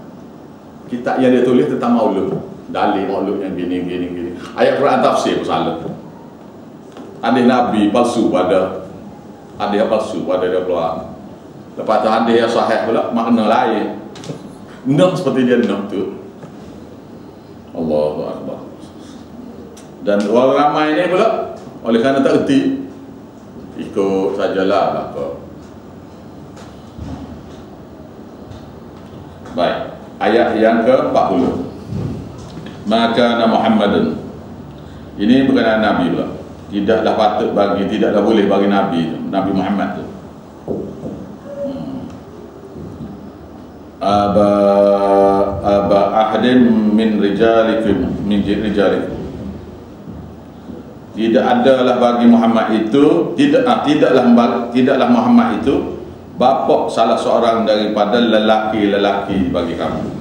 kitab yang dia tulis tentang Maulud, dalil Maulud yang gini. Ayat Quran tafsir pun salah. Hadis Nabi palsu pada hadis palsu pada dia keluar. Lepas tu hadis yang sahih pula makna lain. Nak seperti dia nak tu. Allahu Akbar. Dan orang ramai ni pula oleh kerana tak erti ikut sajalah apa. Baik, ayat yang ke-40. Maka Muhammadun. Ini berkenaan Nabi pula. Tidaklah patut bagi, tidaklah boleh bagi Nabi tu, Nabi Muhammad tu. Aba ahadin min rijalikum tidak adalah bagi Muhammad itu tidaklah Muhammad itu bapa salah seorang daripada lelaki-lelaki bagi kamu.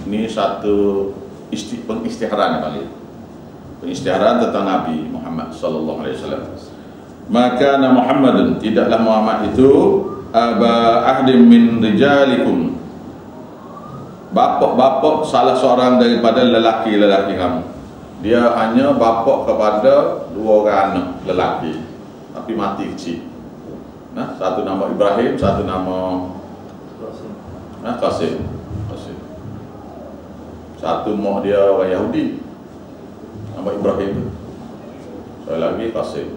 Ini satu pengisytiharan kali. Pengisytiharan tentang Nabi Muhammad sallallahu alaihi wasallam. maka Muhammadun, tidaklah Muhammad itu aba ahdim min rijalikum, bapak salah seorang daripada lelaki-lelaki kamu. Dia hanya bapak kepada 2 orang anak lelaki, tapi mati kecil. Nah, satu nama Ibrahim, satu nama Qasim. Satu mak dia orang Yahudi, nama Ibrahim. Sekali lagi Qasim.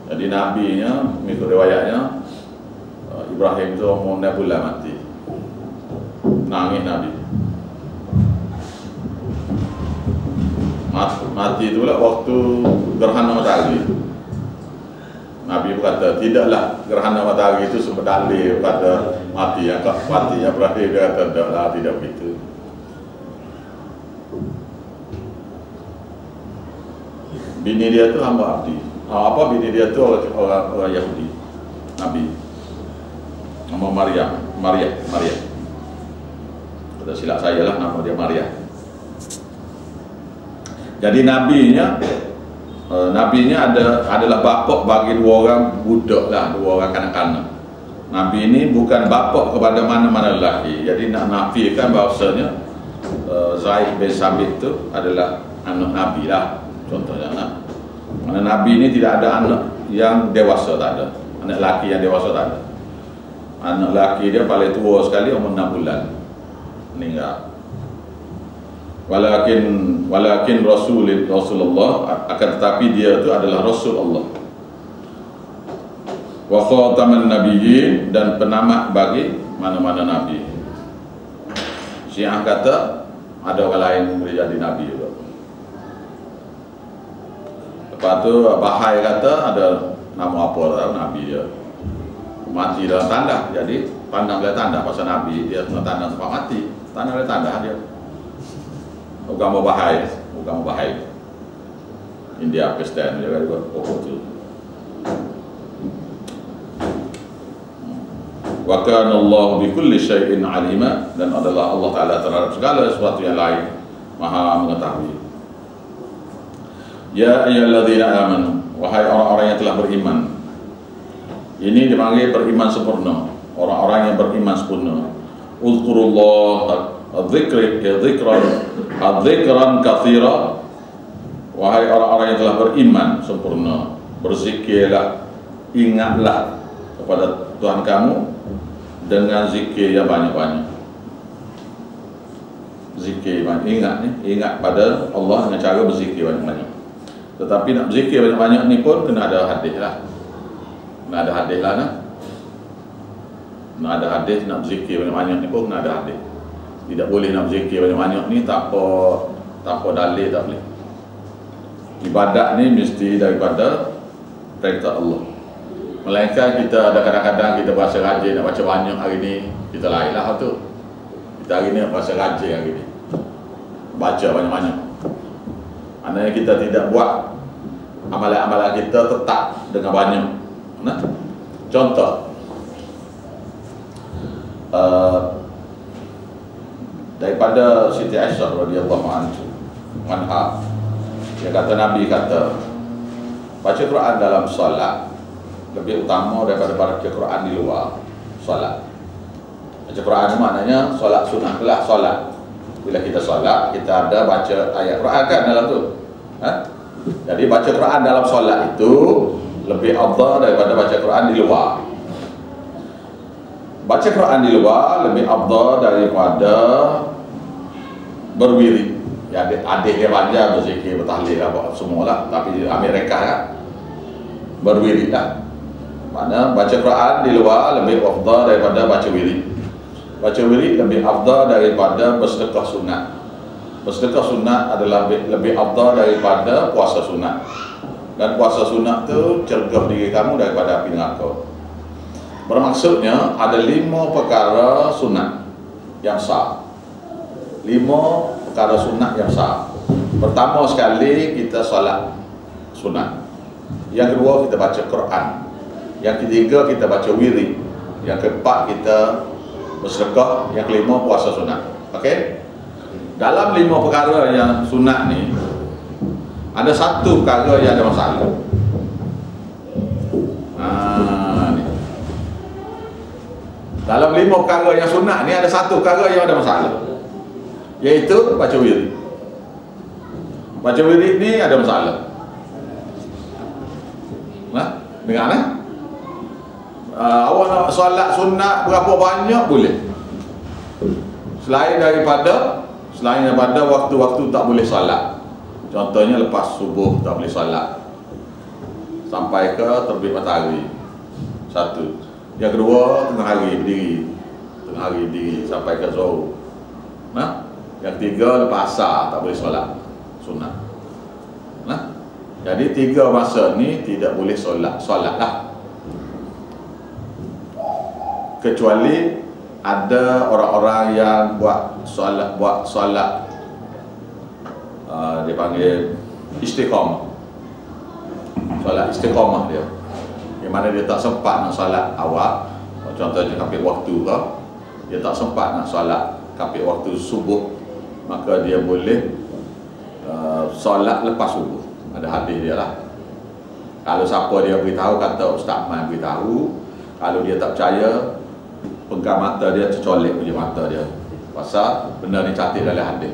Jadi nabinya, mengikut riwayatnya, Ibrahim itu umur 6 bulan mati. Nangis Nabi. Mati itulah waktu gerhana matahari. Nabi berkata, tidaklah gerhana matahari itu sebab dalil kata mati ya, mati ya. Ibrahim dia kata, tidaklah, tidak begitu. Bini dia tu hamba abdi. Bini dia tu orang Yahudi, Nabi. Nama Maria. Kata silap saya lah, nama dia Maria. Jadi nabinya adalah bapak bagi 2 orang budak lah, 2 orang kanak-kanak. Nabi ini bukan bapak kepada mana-mana lelaki. Jadi nak nafikan bahawasanya Zaid bin Sabit itu adalah anak Nabi lah. Contohnya mana Nabi ini tidak ada anak yang dewasa, tak ada. Anak lelaki yang dewasa tak ada. Anak lelaki dia paling tua sekali umur 6 bulan meninggal. Walakin Rasulullah, akan tetapi dia itu adalah Rasul Allah. Wa khataman nabiyyin, dan penamat bagi mana-mana nabi. Syiah kata ada orang lain boleh jadi nabi juga. Lepas tu Bahai kata ada nama apa tahu nabi dia. Mati dalam tanda. Jadi pandang dia tanda pasal nabi, dia kena tanda sebab mati. Tanda dia tanda dia. Agama Bahai, India, Pakistan juga pokok tu. Wa kana Allah bi kulli syai'in alima, dan adalah Allah Taala terhadap segala sesuatu yang lain Maha mengetahui. Ya ayyuhalladzina amanu, wahai orang-orang yang telah beriman. Ini dipanggil beriman sempurna, orang-orang yang beriman sempurna. Uzkurullah dzikran katsira, wahai orang-orang yang telah beriman sempurna, berzikirlah, ingatlah kepada Tuhan kamu dengan zikir yang banyak-banyak. Zikir banyak, ingat pada Allah dengan cara berzikir banyak-banyak. Tetapi nak berzikir banyak-banyak ni pun kena ada hadis lah. Kena ada hadis lah nah. Kena ada hadis, nak berzikir banyak-banyak ni pun kena ada hadis. Tidak boleh nak berzikir banyak-banyak ni tanpa dalil, tak boleh. Ibadat ni mesti daripada perintah Allah. Melainkan kita ada kadang-kadang kita berasa rajin nak baca banyak hari ni, kita lain lah tu. Kita hari ni berasa rajin hari ni, baca banyak-banyak. Maknanya kita tidak buat amalan-amalan kita tetap dengan banyak. Nah, contoh daripada Siti Aisyah radhiyallahu anha, dia kata Nabi kata baca Quran dalam solat lebih utama daripada baca Quran di luar solat. Baca Quran itu maknanya solat sunnah kelah solat. Bila kita solat, kita ada baca ayat Quran kan dalam tu. Jadi baca Quran dalam solat itu lebih afdal daripada baca Quran di luar. Baca Quran di luar lebih afdal daripada berwirid. Ya, adik dia banyak berzikir, bertahlil lah, semualah. Tapi Amerika kan berwirid lah. Mana baca Quran di luar lebih afdal daripada baca wirid. Baca wirid lebih afdal daripada bersedekah sunat. Bersedekah sunat adalah lebih afdal daripada puasa sunat. Dan puasa sunat tu cergah diri kamu daripada api neraka. Bermaksudnya ada 5 perkara sunat yang sah. 5 perkara sunat yang sah. Pertama sekali kita solat sunat. Yang kedua kita baca Quran. Yang ketiga kita baca wirid. Yang keempat kita bersedekah. Yang kelima puasa sunat. Okey? Dalam 5 perkara yang sunat ni, Ada satu perkara yang ada masalah. Ni. Dalam 5 perkara yang sunat ni ada satu perkara yang ada masalah, iaitu baca wirid. Baca wirid ni ada masalah. Dengar lah. Awak nak solat sunat berapa banyak boleh, selain daripada waktu-waktu tak boleh solat. Contohnya lepas subuh tak boleh solat sampai ke terbit matahari. Satu. Yang kedua, tengah hari berdiri sampai ke zuhur. Yang ketiga, lepas asar tak boleh solat sunat. Jadi 3 masa ni tidak boleh solat lah. Kecuali ada orang-orang yang buat solat dia panggil istiqamah. Solat istiqamah dia, di mana dia tak sempat nak solat awal, contohnya kapit waktu ke, dia tak sempat nak solat kapit waktu subuh, maka dia boleh solat lepas subuh. Ada hadis dia lah. Kalau siapa dia beritahu, kata Ustaz Man beritahu, kalau dia tak percaya, pegang mata dia, tercolek punya mata dia, pasal benda ni cantik dalam hadis.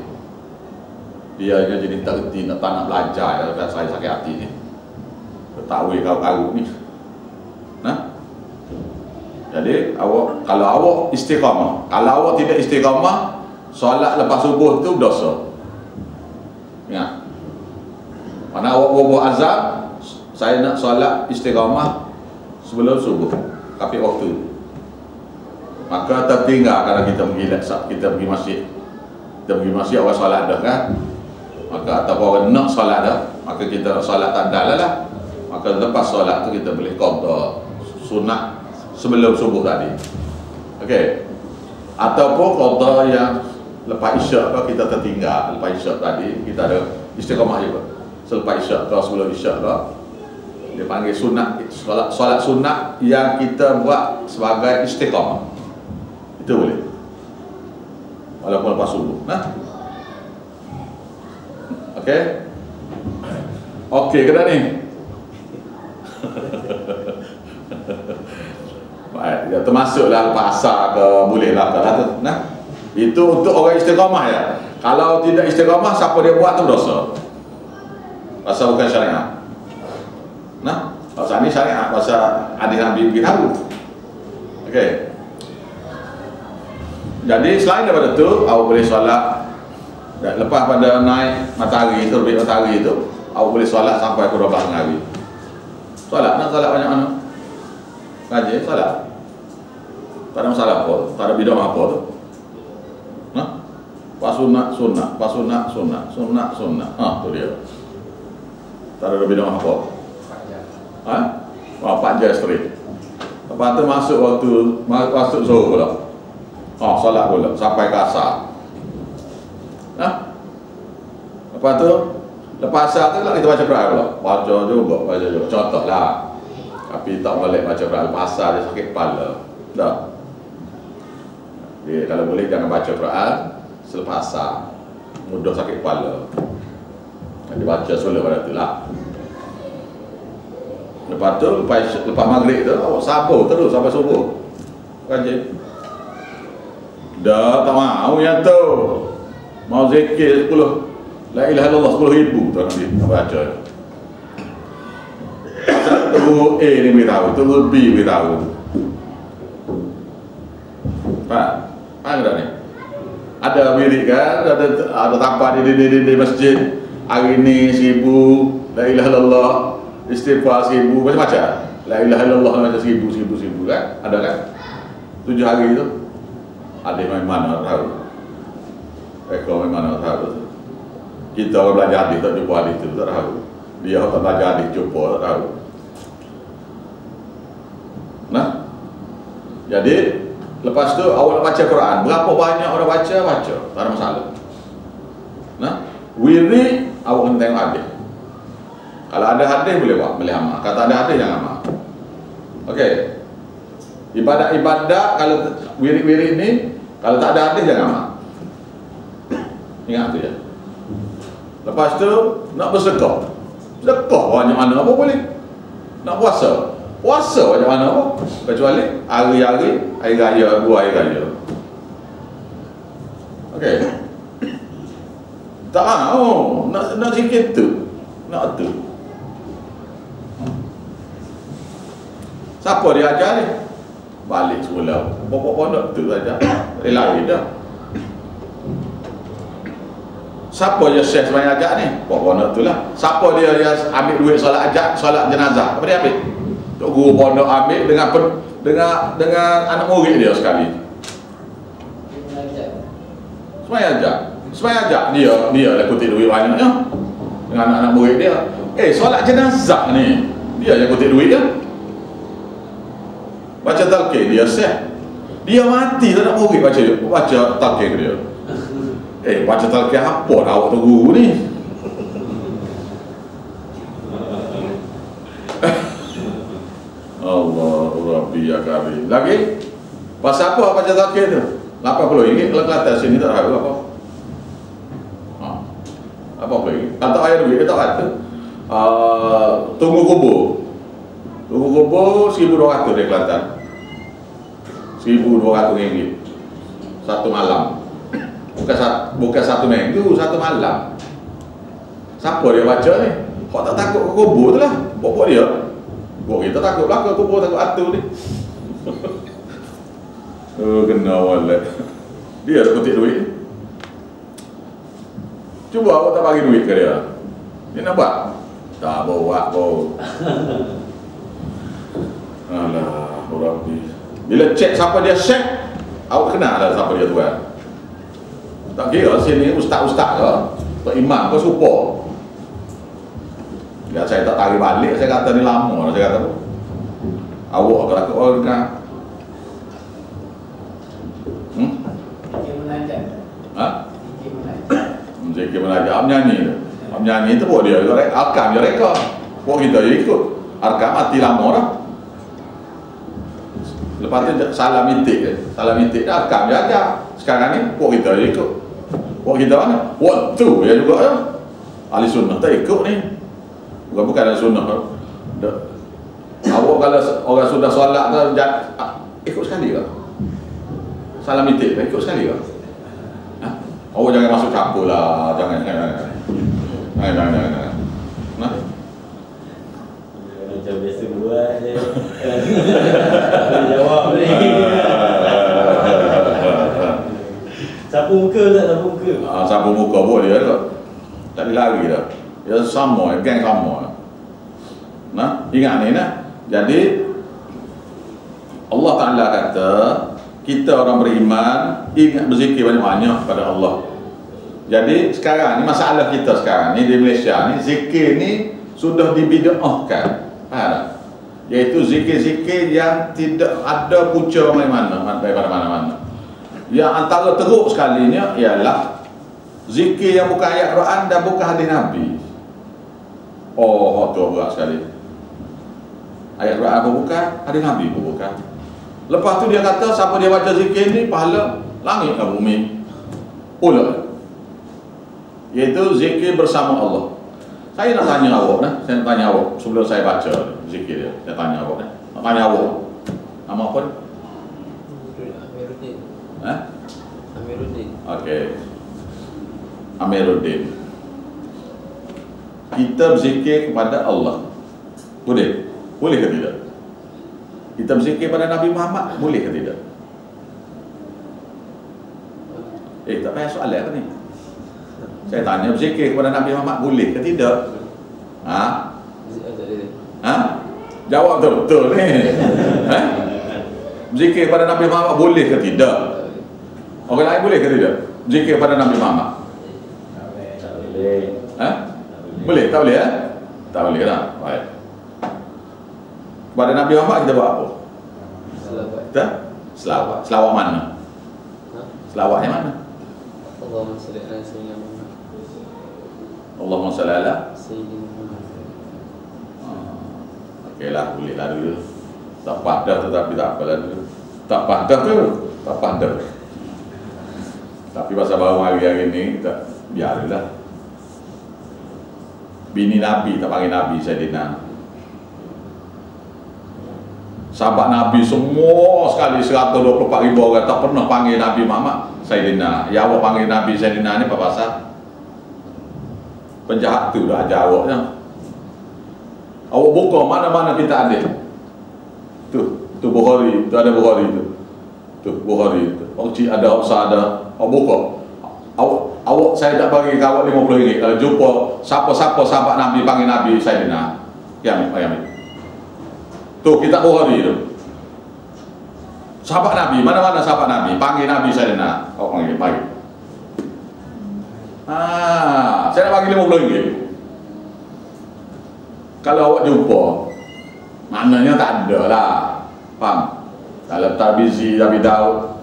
Dia jadi tak reti, tak nak belajar. Saya sakit hati ni, ketahui kau ni. Jadi kalau awak istiqamah, kalau awak tidak istiqamah, solat lepas subuh tu dosa. Ingat, mana awak buat azan, saya nak solat istiqamah sebelum subuh, kapit waktu, maka tertinggal kalau kita pergi masjid. Kita pergi masjid, orang solat dah kan, maka ataupun orang nak solat dah, maka kita solat tanda lah. Maka lepas solat tu kita boleh qada sunat sebelum subuh tadi. Okey. Ataupun qada yang lepas isyak ke, kita tertinggal lepas isyak tadi, kita ada istiqamah juga. Selepas isyak ke, sebelum isyak ke, dia panggil sunat, solat sunat yang kita buat sebagai istiqamah, itu boleh walaupun lepas subuh. Okey ke dah ni? Baik, ya, termasuklah lepas asar ke, boleh lah ke. Itu untuk orang istiqamah ya. Kalau tidak istiqamah, siapa dia buat tu dosa, pasal bukan syariat. Pasal ni syariat, pasal hadis Nabi beritahu. Okey. Jadi selain daripada tu, awak boleh solat lepas pada naik matahari, terbit matahari itu, awak boleh solat sampai ke 12 hari. Solat, nak solat banyak mana? Ngaji, solat, tak ada masalah apa, tak ada bidang apa tu. Pas sunat, tu dia. Tak ada bidang apa. 4 jam straight. Lepas tu masuk zuhur pula. Solat pula sampai ke asar. Lepas tu, lepas asar tu lah kita baca Quran pula. Baca juga. Contoh lah. Tapi tak boleh baca Quran lepas asar, dia sakit kepala. Dah. Dia kalau boleh jangan baca Quran selepas asar, mudah sakit kepala. Dia baca solat pada tu lah. Lepas tu, lepas maghrib tu, awak sabar terus sampai subuh. Kaji. Dah tak mau yang tu. Mau zikir 10, la ilaha illallah 10,000 tu Nabi baca. Tu ni beritahu, tu B beritahu. Faham tak ni? Ada wirid kan, ada tapak di masjid. Hari ni 1000, la ilaha illallah, istighfar 1000, macam-macam. La ilaha illallah macam 1000 kan? Ada kan? 7 hari tu. Ada yang mana tahu. Mereka memang tahu. Kita orang belajar hadis tak jumpa hadis tu, tak tahu. Dia tak belajar hadis jumpa, tak tahu. Jadi lepas tu awak nak baca Quran, berapa banyak orang baca, tak ada masalah. Wirid awak kena tengok hadis. Kalau ada hadis boleh buat, boleh amal. Kata ada hadis jangan amal. Okey. Ibadat-ibadat, kalau wirid-wirid ni, kalau tak ada hadis jangan amal. Ingat tu ya. Lepas tu nak bersedekah. Sedekah banyak mana apa boleh. Nak puasa. Puasa banyak mana apa. Kecuali hari-hari hari raya, dua hari raya. Okey. Tak mahu nak sikit tu. Nak tu. Siapa dia ajar ni? Balik semula. Bapak pondok tu saja. Lari dah. Siapa je syekh sebenarnya ajak ni? Bapak pondok tu lah. Siapa dia yang ambil duit solat ajak, solat jenazah? Apa dia ambil? Tok guru pondok ambil dengan anak murid dia sekali. Sebenarnya ajak. Sebenarnya ajak dia lah kutip duit banyaknya dengan anak murid dia. Solat jenazah ni dia yang kutip duit dia. Baca talqin dia syekh. Dia mati tak nak murid baca talqin dia. Baca talqin apa dah awak tu guru ni? Allah Rabbi ya Karim. Lagi pasal apa baca talqin tu? RM80 kalau Kelantan sini tak tahu apa. Apa lagi? Tak ada duit, tak kata. Tunggu kubur. Tunggu kubur RM1,200 di Kelantan. RM1,200 satu malam. Bukan satu minggu, satu malam. Siapa dia baca ni? Kau tak takut ke kubur tu lah. Bapak dia. Bapak kita takut lah ke kubur, takut atu ni. Kena wallet. Dia ada kutip duit. Cuba awak tak bagi duit ke dia. Dia nak buat? Tak bawa pun. Alah, Rabbi. Bila cek siapa dia syekh, awak kenal lah siapa dia tuan. Tak kira sini ustaz-ustaz ke, Pak Imam ke supaya. Ya saya tak tarik balik, saya kata ni lama, saya kata tu. Awak kalau ke orang Zikir menajak menyanyi tu buat dia arkam dia reka buat kita je ikut arkam mati lama dah. Lepas tu salam intik dah arkam dia ajar. Sekarang ni buat kita je ikut. Buat kita mana? Buat tu ya juga ya. Ahli sunnah tak ikut ni. Bukan ahli sunnah. Awak kalau orang sudah solat tu ikut sekali ke? Salam intik tak ikut sekali ke? Awak jangan masuk campur lah, jangan. Nah. Macam biasa buat je. Jawab ni. Sapu muka tak sapu muka? Sapu muka buat dia tak. Tak lari dah. Dia sama, geng sama. Nah, ingat ni nah. Jadi Allah Ta'ala kata kita orang beriman ingat berzikir banyak-banyak pada Allah. Jadi sekarang ni masalah kita sekarang ni di Malaysia ni zikir ni sudah dibid'ahkan. Faham tak? Iaitu zikir-zikir yang tidak ada punca daripada mana-mana. Yang antara teruk sekalinya ialah zikir yang bukan ayat Quran dan bukan hadis Nabi. Oh, tu berat sekali. Ayat Quran pun bukan, hadis Nabi pun bukan. Lepas tu dia kata siapa dia baca zikir ni pahala langit ke bumi. Pula. Iaitu zikir bersama Allah. Saya nak tanya awak saya nak tanya awak sebelum saya baca zikir dia. Saya tanya awak nak tanya awak. Nama apa ni? Amiruddin. Amiruddin. Okey. Amiruddin. Kita berzikir kepada Allah. Boleh? Boleh ke tidak? Kita berzikir pada Nabi Muhammad, boleh ke tidak? Tak payah soalan apa ni? Saya tanya, berzikir kepada Nabi Muhammad boleh ke tidak? Jawab betul ni. Berzikir kepada Nabi Muhammad boleh ke tidak? Orang lain boleh ke tidak? Berzikir kepada Nabi Muhammad? Tak boleh. Boleh? Tak boleh tak boleh tak? Baik. Kepada Nabi Muhammad kita buat apa? Selawat. Kita? Selawat. Selawat mana? Selawat yang mana? Allahumma salli ala sayyidina Muhammad. Allahumma salli ala Sayyidina Muhammad. Okeylah, boleh lah dulu. Tak padah tetapi tak apalah dulu. Tak padah tu, tak padah. Tapi pasal baru hari-hari ni kita biarlah. Bini Nabi tak panggil Nabi Sayyidina. Sahabat Nabi semua sekali 124,000 orang tak pernah panggil Nabi Muhammad Sayyidina. Ya awak panggil Nabi Sayyidina ni apa pasal? Penjahat tu dah ajar awaknya. Awak buka mana-mana kita ada. Tu Bukhari, tu ada Bukhari tu. Tu Bukhari tu. Waktu ada Hafsah ada. Awak buka. Awak saya tak bagi kawat RM50 kalau jumpa siapa-siapa sahabat Nabi panggil Nabi Sayyidina. Ya amin. Tu kitab Bukhari tu. Sahabat Nabi, mana-mana sahabat Nabi panggil Nabi Sayyidina. Awak panggil, bagi. Saya nak bagi RM50. Kalau awak jumpa, maknanya tak ada lah. Faham? Dalam Tirmizi, Abi Daud,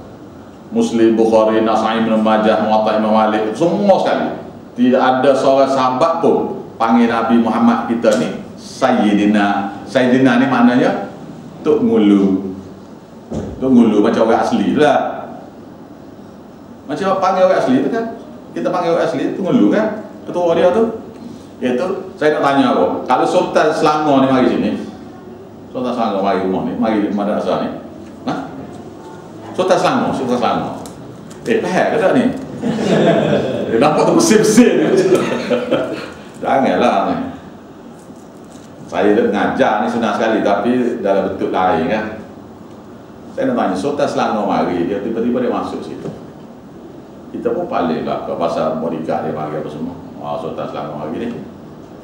Muslim, Bukhari, Nasa'i, Ibn Majah, Muwatta Imam Malik, semua sekali tidak ada seorang sahabat pun panggil Nabi Muhammad kita ni Sayyidina. Sayyidina ni maknanya Tok Ngulu. Tok Ngulu macam orang asli tu lah. Macam panggil orang asli tu kan. Kita panggil orang asli Tok Ngulu kan. Ketua dia tu. Iaitu saya nak tanya kau, kalau Sultan Selangor ni mari sini. Sultan Selangor mari rumah ni, mari madrasah ni. Nah. Sultan Selangor. Pahal ke tak ni? Dia nampak tu bersih-bersih ni. Janganlah ni. Saya dah mengajar ni senang sekali, tapi dalam bentuk lain kan. Saya nak tanya, Sultan Selangor mari, dia tiba-tiba dia masuk situ. Kita pun paling lah ke pasal bodyguard dia mari apa semua. Sultan Selangor mari ni.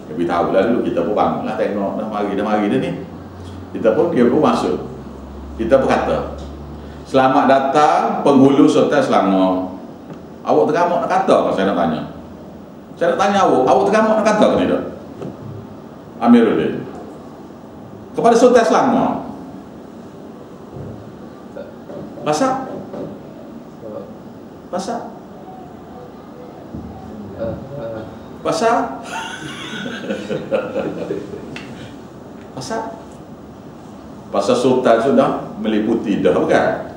Dia beritahu lah dulu, kita pun bangun lah tengok dah mari dia ni. Dia pun masuk. Kita pun kata, selamat datang penghulu Sultan Selangor. Awak tergamuk nak kata apa saya nak tanya? Saya nak tanya awak tergamuk nak kata ke tidak? Amiruddin. Kepada Sultan Selangor. Pasal? Pasal? Pasal? Pasal? Pasal Sultan sudah meliputi dah, bukan?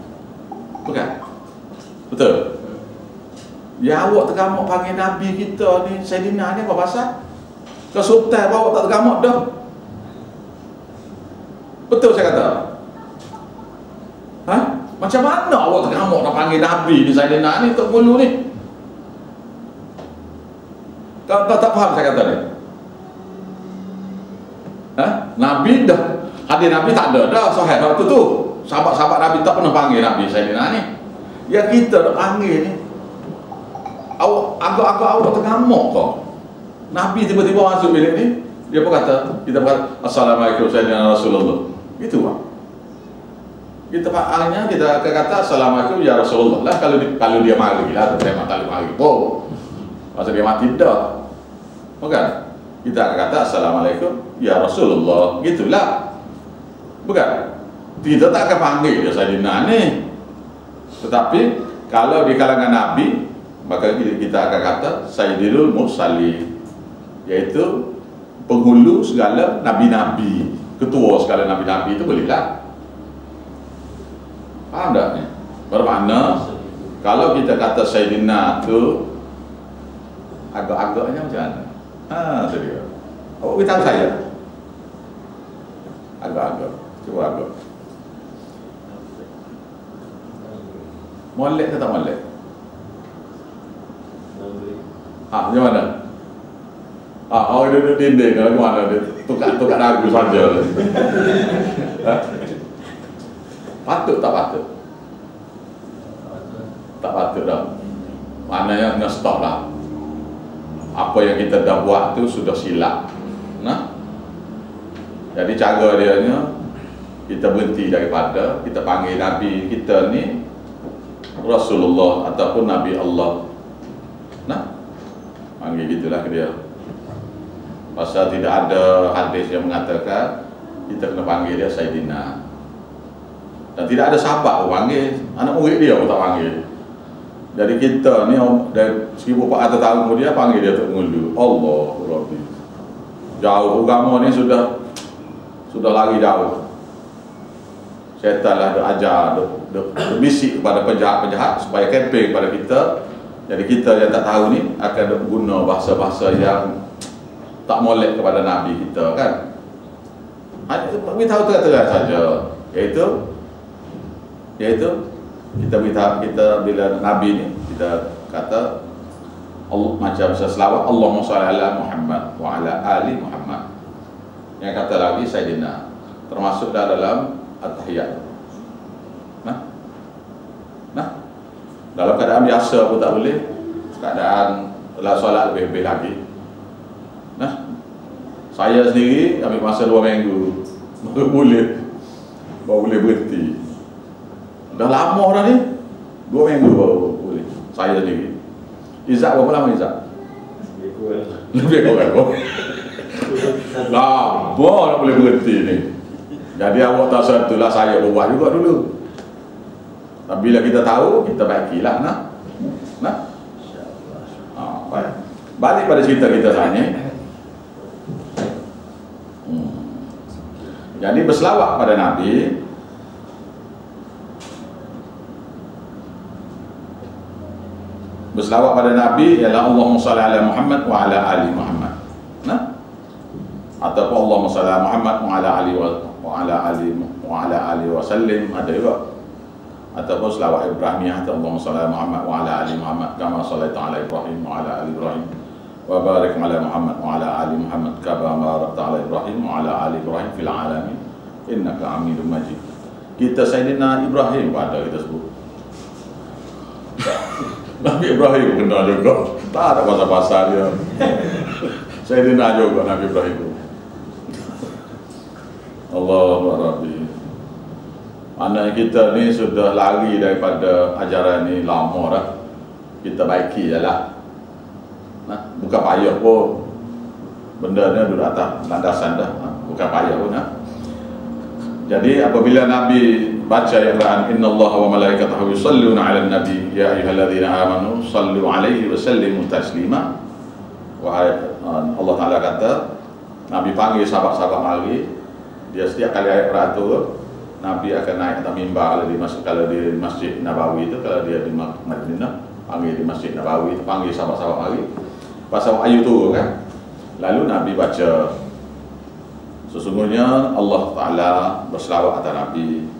Bukan? Betul? Ya awak tergamuk panggil Nabi kita ni Sayyidina ni apa pasal? Kalau Sultan awak tak tergamuk dah. Betul saya kata? Macam mana awak tergamuk nak panggil Nabi ni Sayyidina ni Tok Ngulu ni? Tak faham saya kata ni? Nabi dah, hadis Nabi tak ada dah sahih waktu tu. Sahabat-sahabat Nabi tak pernah panggil Nabi Sayyidina ni. Ya kita dah panggil ni. Agak-agak awak tergamuk kau. Nabi tiba-tiba masuk bilik ni, dia pun kata, kita berkata, Assalamualaikum Sayyidina Rasulullah. Gitu Pak. Kita akhirnya kita kata Assalamualaikum ya Rasulullah lah. Kalau dia mari lah, saya tak mari. Masa dia mati dah. Bukan? Kita akan kata Assalamualaikum ya Rasulullah. Gitulah. Bukan? Kita tak akan panggil dia Sayyidina ni. Tetapi kalau di kalangan Nabi, maka kita akan kata Sayyidul Mursalin, iaitu penghulu segala Nabi-Nabi, ketua segala Nabi-Nabi itu bolehlah. Faham tak ni? Bermakna kalau kita kata Sayyidina tu agak-agaknya macam mana? Itu dia. Awak beritahu saya. Agak-agak. Cuba agak. Molek ke tak molek? Macam mana? Orang duduk dinding ke mana? Dia tukar lagu saja. Patut tak patut? Tak patut dah. Maknanya kena stop lah. Apa yang kita dah buat tu sudah silap. Nah? Jadi cara dia nya, kita berhenti daripada kita panggil Nabi kita ni Rasulullah ataupun Nabi Allah. Nah? Panggil gitulah ke dia. Pasal tidak ada hadis yang mengatakan kita kena panggil dia Sayyidina. Dan tidak ada sahabat pun panggil, anak murid dia pun tak panggil. Jadi kita ni dari 1400 tahun kemudian panggil dia Tok Ngulu. Allahu Rabbi. Jauh agama ni sudah lari jauh. Syaitan lah dia ajar, dia bisik kepada penjahat-penjahat supaya kempen kepada kita. Jadi kita yang tak tahu ni akan guna bahasa-bahasa yang tak molek kepada Nabi kita kan. Beritahu terang-terang saja, iaitu kita beritahu, kita bila Nabi ni kita kata Allah macam selawat Allahumma shalli ala Muhammad wa ala ali Muhammad. Yang kata lagi Sayyidina termasuk dalam at-tahiyat. Nah, dalam keadaan biasa pun tak boleh, keadaan solat lebih-lebih lagi. Nah, saya sendiri ambil masa 2 minggu baru boleh berhenti. Dah lama dah ni, 2 minggu baru boleh. Saya sendiri. Izzat berapa lama Izzat? Lebih kurang. Lama nak boleh berhenti ni. Jadi awak tak satulah, saya berbuat juga dulu. Tapi bila kita tahu, kita baikilah. Baik. Balik pada cerita kita tanya. Jadi berselawat pada Nabi. Berselawat pada Nabi ialah Allahumma shalli ala Muhammad wa ala ali Muhammad. Ataupun Allahumma shalli ala Muhammad wa ala ali wa sallim, ada juga. Ataupun selawat Ibrahimiyah, Allahumma shalli ala Muhammad wa ala ali Muhammad kama shallaita ala Ibrahim wa ala ali Ibrahim wa barik ala Muhammad wa ala ali Muhammad kama barakta ala Ibrahim wa ala ali Ibrahim fil alamin innaka Hamidum Majid. Kita Sayyidina Ibrahim pada kita sebut. Nabi Ibrahim kena juga. Tak ada pasal-pasal dia. Sayyidina juga Nabi Ibrahim. Allahu Rabbi. Mana kita ni sudah lari daripada ajaran ni lama dah. Kita baiki je lah. Bukan payah pun. Benda ni duduk atas landasan dah. Bukan payah pun. Jadi apabila Nabi baca ayat Quran, innallaha wa malaikatahu yusalluna 'alan nabi ya ayyuhalladzina amanu sallu 'alaihi wa sallimu taslima. Wahai Allah Taala kata, Nabi panggil sahabat-sahabat mari. Dia setiap kali ayat Quran tu Nabi akan naik atas mimbar kalau dia di Masjid Nabawi itu, kalau dia di Madinah panggil di Masjid Nabawi, panggil sahabat-sahabat mari. Pasal ayat tu kan. Lalu Nabi baca, sesungguhnya Allah Ta'ala berselawat atas Nabi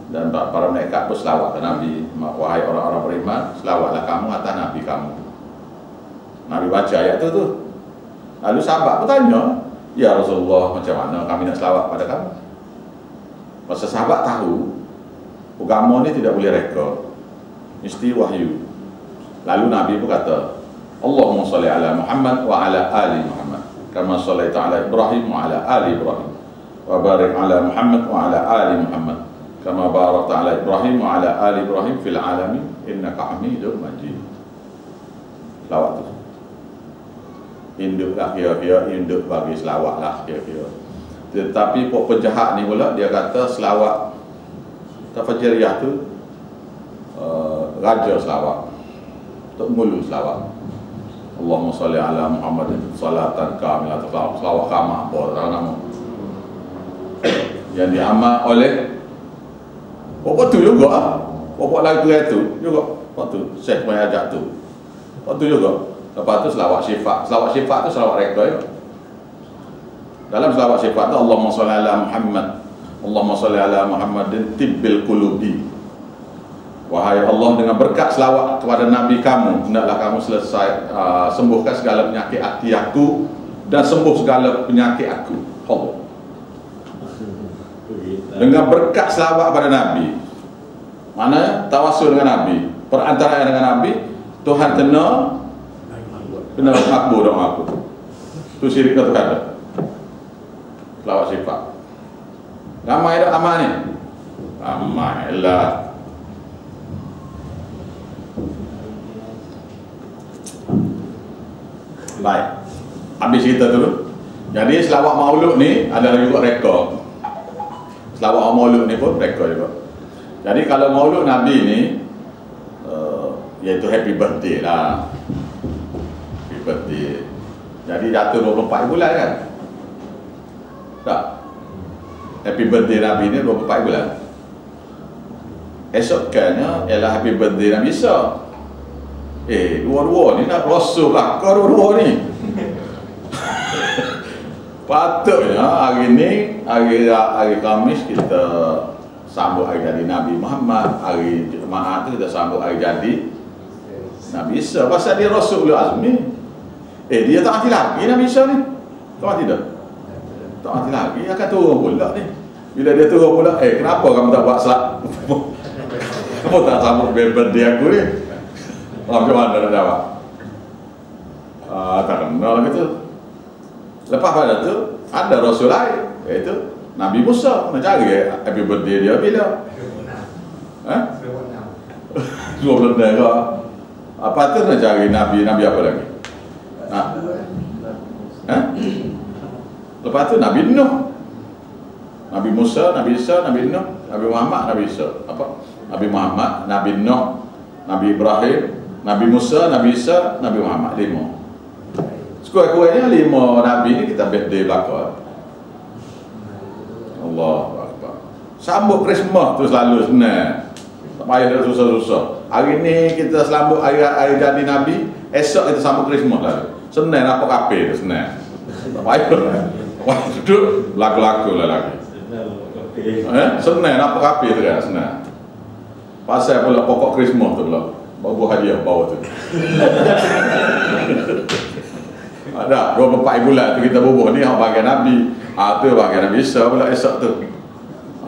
dan para malaikat berselawat atas Nabi. Wahai orang-orang beriman, selawatlah kamu atas Nabi kamu. Nabi baca ayat tu. Lalu sahabat bertanya, ya Rasulullah, macam mana kami nak selawat pada kamu? Masa sahabat tahu agama ni tidak boleh reka, mesti wahyu. Lalu Nabi pun kata, Allahumma shalli ala Muhammad wa ala ali Muhammad kama shallaita ala Ibrahim wa ala ali Ibrahim wa barik ala Muhammad wa ala ali Muhammad kama barakta ala Ibrahim wa ala ali Ibrahim fil alamin innaka Hamidum Majid. Selawat tu induk lah, kira-kira induk bagi selawat lah kira-kira. Tetapi penjahat ni pula dia kata selawat tafajiriyah tu raja selawat, untuk mulu selawat. Allahumma shalli ala Muhammadin salatan kamilah, selawat kamah apa nama yang diamal oleh waktu juga waktu lagu itu juga, waktu Syekh Mayajak tu waktu juga. Lepas tu selawat sifat. Selawat sifat tu selawat reka ya. Dalam selawat sifat tu Allahumma shalli ala Muhammad, Allahumma shalli ala Muhammadin tibbil qulubi. Wahai Allah, dengan berkat selawat kepada Nabi kamu, hendaklah kamu selesai sembuhkan segala penyakit hati aku dan sembuh segala penyakit aku. Allah. Dengan berkat selawat pada Nabi, mana tawasul dengan Nabi, perantaraan dengan Nabi, Tuhan kena makbul doa aku. Tu syirik ke Tuhan. Selawat sifat. Ramai dah amal ni. Ramai lah. Baik. Habis cerita tu. Jadi selawat maulud ni adalah juga rekod. Selawat maulud ni pun rekod juga. Jadi kalau maulud Nabi ni iaitu happy birthday lah. Happy birthday. Jadi jatuh 24 bulan kan? Tak? Happy birthday Nabi ni 24 bulan. Esoknya ialah happy birthday Nabi Isa. Dua-dua ni nak rasul lah. Kau dua-dua ni. Patutnya hari ni, hari Khamis kita sambut hari jadi Nabi Muhammad, hari Jumaat tu kita sambut hari jadi Nabi Isa. Pasal dia Rasul Ulul Azmi. Dia tak mati lagi Nabi Isa ni. Tak mati dah. Tak mati lagi, akan turun pula ni. Bila dia turun pula, kenapa kamu tak buat salat? Kamu tak sambut birthday aku ni? Macam mana nak jawab? Tak kenal gitu. Lepas pada tu ada Rasul lain, iaitu Nabi Musa. Nak cari happy birthday dia bila? 26 ke? Apa tu nak cari Nabi apa lagi? Lepas tu Nabi Nuh, Nabi Musa, Nabi Isa, Nabi Nuh, Nabi Muhammad, Nabi Isa. Apa? Nabi Muhammad, Nabi Nuh, Nabi Ibrahim, Nabi Musa, Nabi Isa, Nabi Muhammad. 5. Sekurang-kurangnya 5 Nabi ni kita birthday belakang. Allahu Akbar. Sambut Christmas tu selalu senang. Tak payah dah susah-susah. Hari ni kita sambut hari jadi Nabi, esok kita sambut Christmas lalu. Senang nampak kafe tu senang. Tak payah. Wah, duduk lagu-lagu lah lagi. Senang nampak kafe tu kan, senang. Pasal pula pokok Christmas tu pula. Bawa hadiah bawa tu. Ada 24 bulan tu kita bubuh ni hak bagian Nabi. Tu bagian Nabi Isa pula esok tu.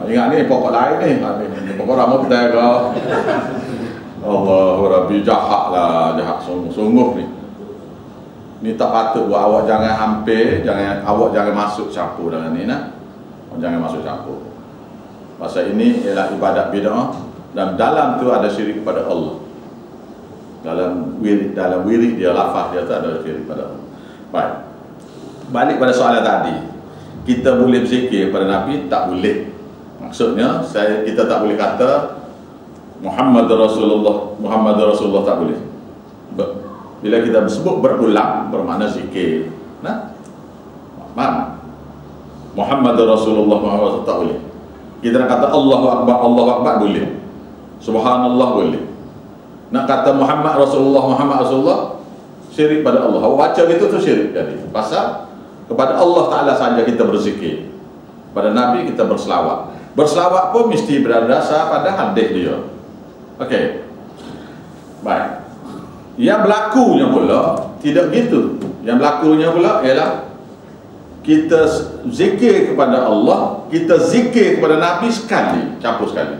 Ingat ni pokok lain ni. Pokok rambut dah ke. Allahu Rabbi, jahatlah, jahat sungguh-sungguh ni. Ni tak patut buat. Awak jangan hampir, awak jangan masuk campur dengan ni nah. Jangan masuk campur. Pasal ini ialah ibadat bid'ah dan dalam tu ada syirik kepada Allah. Dalam wirid dia, lafaz dia tu ada syirik kepada Allah. Baik. Balik pada soalan tadi. Kita boleh berzikir kepada Nabi? Tak boleh. Maksudnya kita tak boleh kata Muhammad Rasulullah tak boleh. Bila kita sebut berulang bermakna zikir. Nah. Faham? Muhammad Rasulullah tak boleh. Kita nak kata Allahu Akbar boleh. Subhanallah boleh. Nak kata Muhammad Rasulullah syirik pada Allah. Awak baca gitu tu syirik jadi. Pasal kepada Allah Ta'ala saja kita berzikir. Pada Nabi kita berselawat. Berselawat pun mesti berdasar pada hadis dia. Okey. Baik. Yang berlakunya pula tidak gitu. Yang berlakunya pula ialah kita zikir kepada Allah, kita zikir kepada Nabi sekali, campur sekali.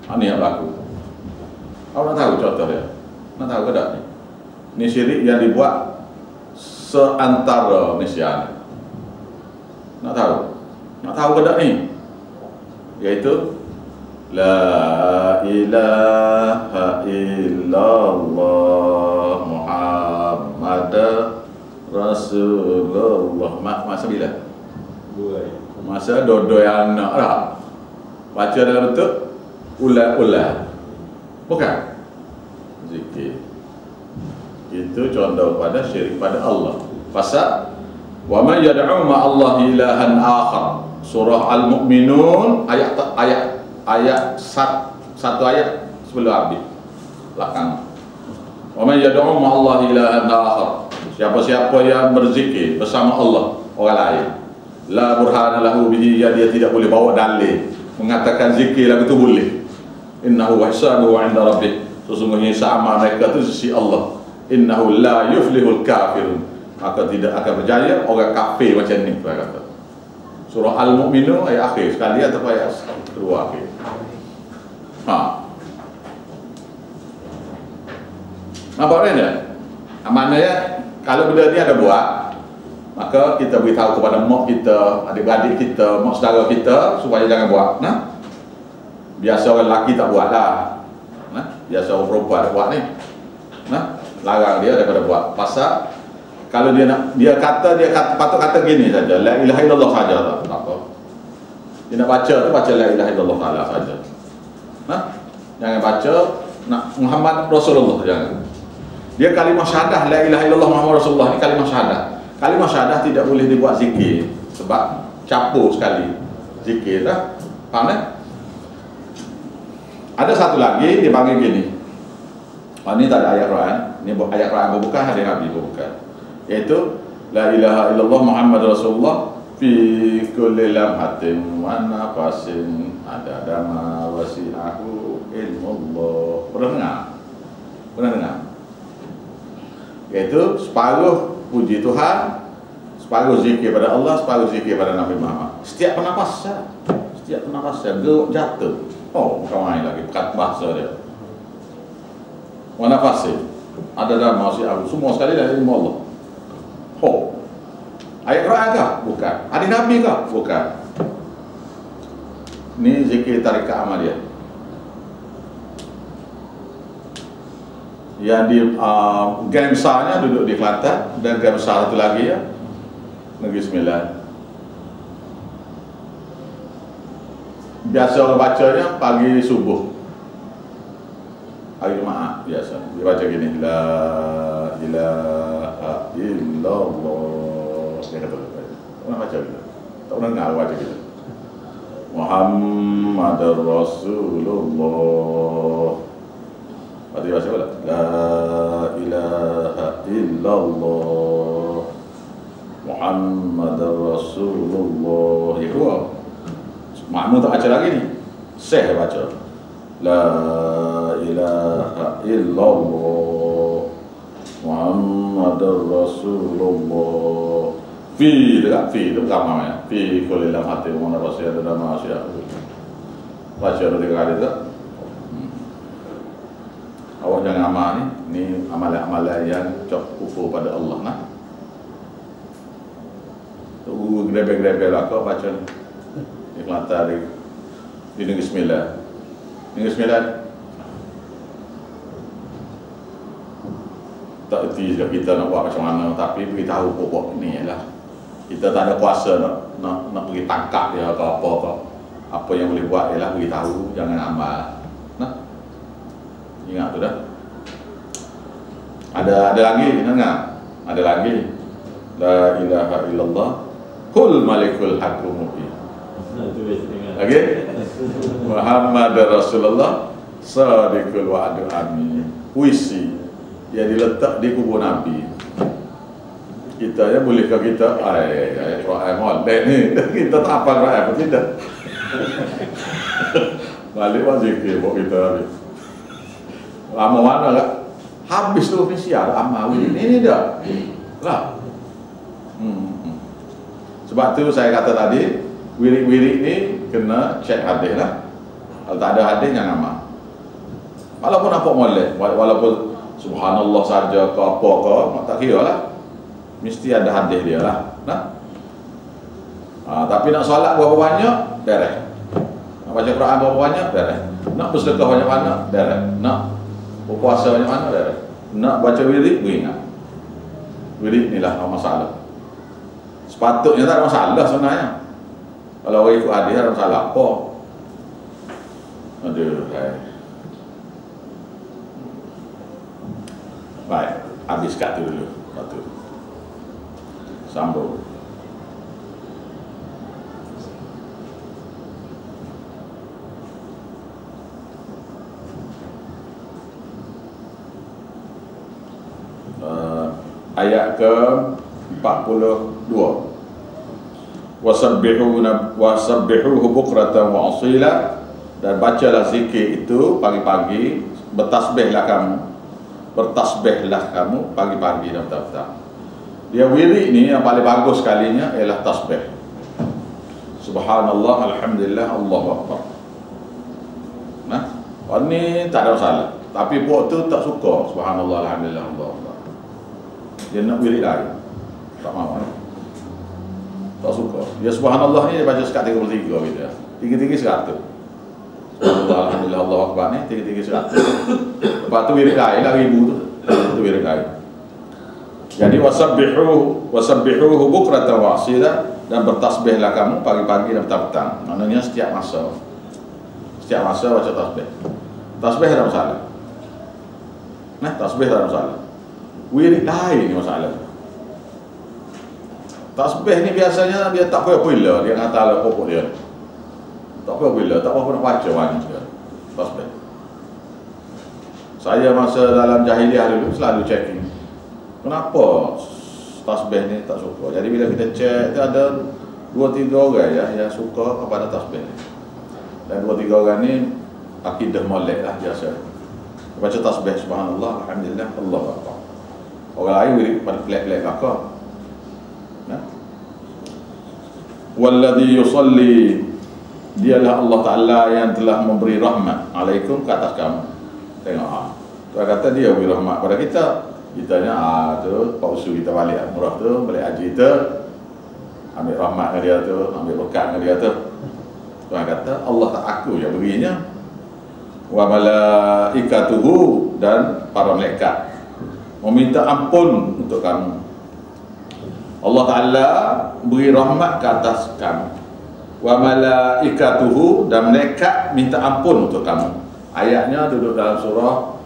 Ini yang berlaku. Awak nak tahu contoh dia? Nak tahu ke tak ni? Ini syirik yang dibuat seantara Malaysia ni. Nak tahu? Nak tahu ke tak ni? Iaitu La ilaha illallah Muhammad Rasulullah. Masa bila? Masa dodoi anak lah. Baca dalam bentuk ulat-ulat. Bukan? Zikir. Itu contoh pada syirik pada Allah. Pasal wa man yad'u ma Allah ilahan akhar. Surah Al-Mu'minun ayat satu ayat sebelum habis belakang. Wa man yad'u ma Allah ilahan akhar. Siapa-siapa yang berzikir bersama Allah orang lain, la burhana lahu bihi, dia tidak boleh bawa dalil mengatakan zikir lagu itu boleh. Innahu hisabuhu 'inda rabbih. Sesungguhnya sama mereka itu sisi Allah. Innahu la yuflihul kafirun. Maka tidak akan berjaya orang kafir macam ni, Tuhan kata. Surah Al-Mu'minun ayat akhir sekali atau ayat kedua akhir. Nampak kan ya? Maknanya kalau benda ni ada buat, maka kita beritahu kepada mak kita, adik-adik kita, mak saudara kita supaya jangan buat. Nah, biasa orang lelaki tak buat lah. Nah, biasa orang perempuan ada buat ni. Nah, larang dia daripada buat. Pasal kalau dia patut kata gini saja, la ilaha illallah saja tak apa. Dia nak baca tu baca la ilaha illallah ta'ala saja. Nah, jangan baca nak Muhammad Rasulullah, jangan. Dia kalimah syahadah la ilaha illallah Muhammad Rasulullah ni kalimah syahadah. Kalimah syahadah tidak boleh dibuat zikir sebab campur sekali zikir dah. Faham tak? Ada satu lagi dia panggil gini. Ini tak ada ayat Quran. Ini ayat Quran bukan, hadis Nabi bukan. Iaitu La ilaha illallah Muhammad Rasulullah fi kulli lamhatin wa nafasin ada dama wasi'ahu ilmullah. Pernah dengar? Pernah dengar? Iaitu separuh puji Tuhan, separuh zikir pada Allah, separuh zikir pada Nabi Muhammad. Setiap pernafasan, setiap pernafasan geruk jatuh. Oh, bukan main lagi, pekat bahasa dia. Wa nafasin ada dama wasi'ahu, semua sekali dari ilmu Allah. Oh, ayat Quran kah? Bukan. Hadis Nabi kah? Bukan. Ini zikir tarikat Ahmadiyah. Yang di gang besarnya duduk di Kelantan, dan gang besar satu lagi ya Negeri Sembilan. Biasa orang bacanya pagi subuh, hari Jumaat biasa. Dia baca gini, la ilaha illallah. Dia kata, tak pernah baca gitu, tak pernah dengar baca gitu. Muhammadur Rasulullah. Lepas dia baca pula, la ilaha illallah Muhammadur Rasulullah. Dia keluar. Makmum tak baca lagi ni, Syekh baca, la ilaha illallah Muhammadur Rasulullah fi dekat fi tu gambarnya fi kulli lamhatin wa nafasin ada dama wasi'ahu. Baca dulu 3 kali tak? Awak jangan amal ni amalan-amalan yang cok kufur pada Allah nah. Tu grebe-grebe lah kau baca ni. Di Kelantan di Negeri Sembilan. Negeri Sembilan tak erti kita nak buat macam mana, tapi beritahu pokok ni ialah kita tak ada kuasa nak pergi tangkap dia atau apa ke. Apa yang boleh buat ialah beritahu, jangan amal. Nah. Ingat tu dah. Ada lagi, dengar? Ada lagi. La ilaha illallah kul malikul haqqul mubin. Lagi? Muhammad Rasulullah sadiqul wa'du amin. Puisi yang diletak di kubur Nabi. Kita ya bolehkah kita ayat Quran molek ni kita tak hafal Quran apa tidak? Balik zikir buat kita habis. Lama mana tak? Habis tu ofisial amal ini dah. Lah. Sebab tu saya kata tadi, wirid-wirid ni kena cek hadis lah. Kalau tak ada hadis jangan amal. Walaupun apa molek, walaupun subhanallah saja ke apa ke, tak kira lah. Mesti ada hadis dia lah. Nah. Tapi nak solat berapa banyak, beres. Nak baca Quran berapa banyak, beres. Nak bersedekah banyak mana, beres. Nak berpuasa banyak mana, beres. Nak baca wirid, ingat. Wirid ni lah masalah. Sepatutnya tak ada masalah sebenarnya. Kalau orang ikut hadis ada masalah apa? Aduh, baik, habis kat tu dulu. Satu. Sambung. Ayat ke 42. Wasabbihuhu bukratan wa asila, dan bacalah zikir itu pagi-pagi, bertasbihlah kamu pagi-pagi dan petang-petang. Dia wirid ni yang paling bagus sekalinya ialah tasbih. Subhanallah, alhamdulillah, Allahu akbar. Nah, ni tak ada masalah. Tapi puak tu tak suka subhanallah, alhamdulillah, Allahu akbar. Dia nak wirid lain. Tak mahu. Tak suka. Dia subhanallah ni dia baca sekat 33 bila. 33 100. Subhanallah, alhamdulillah, Allahu akbar ni 33 100. Lepas tu wirid lain lah 1000 tu. Itu wirid lain. Jadi wasabbihuhu bukratan wa asila, dan bertasbihlah kamu pagi-pagi dan petang-petang. Maknanya setiap masa. Setiap masa baca tasbih. Tasbih tak ada masalah. Nah, tasbih tak ada masalah. Wirid lain ni masalah. Tasbih ni biasanya dia tak popular, dia kata lah pokok dia. Tak popular, tak apa nak baca banyak dia. Tasbih. Saya masa dalam jahiliah dulu selalu checking. Kenapa tasbih ni tak suka. Jadi bila kita cek, ada 2-3 orang ya yang suka kepada tasbih ni. Dan 2-3 orang ni akidah molek lah biasa. Baca tasbih subhanallah, alhamdulillah, Allahu akbar. Orang lain boleh pada pelik-pelik kakak. Walladhi yusalli, dialah Allah Ta'ala yang telah memberi rahmat alaikum ke atas kamu. Tengok Tuhan kata dia beri rahmat pada kita. Kitanya tu Pak Usul kita balik umrah tu, balik haji kita, ambil rahmat dengan dia tu, ambil berkat dengan dia tu. Tuhan kata Allah tak aku yang berinya. Wa malaikatuhu, dan para malaikat meminta ampun untuk kamu. Allah Ta'ala beri rahmat ke atas kamu. Wa malaikatuhu, dan malaikat minta ampun untuk kamu. Ayatnya duduk dalam surah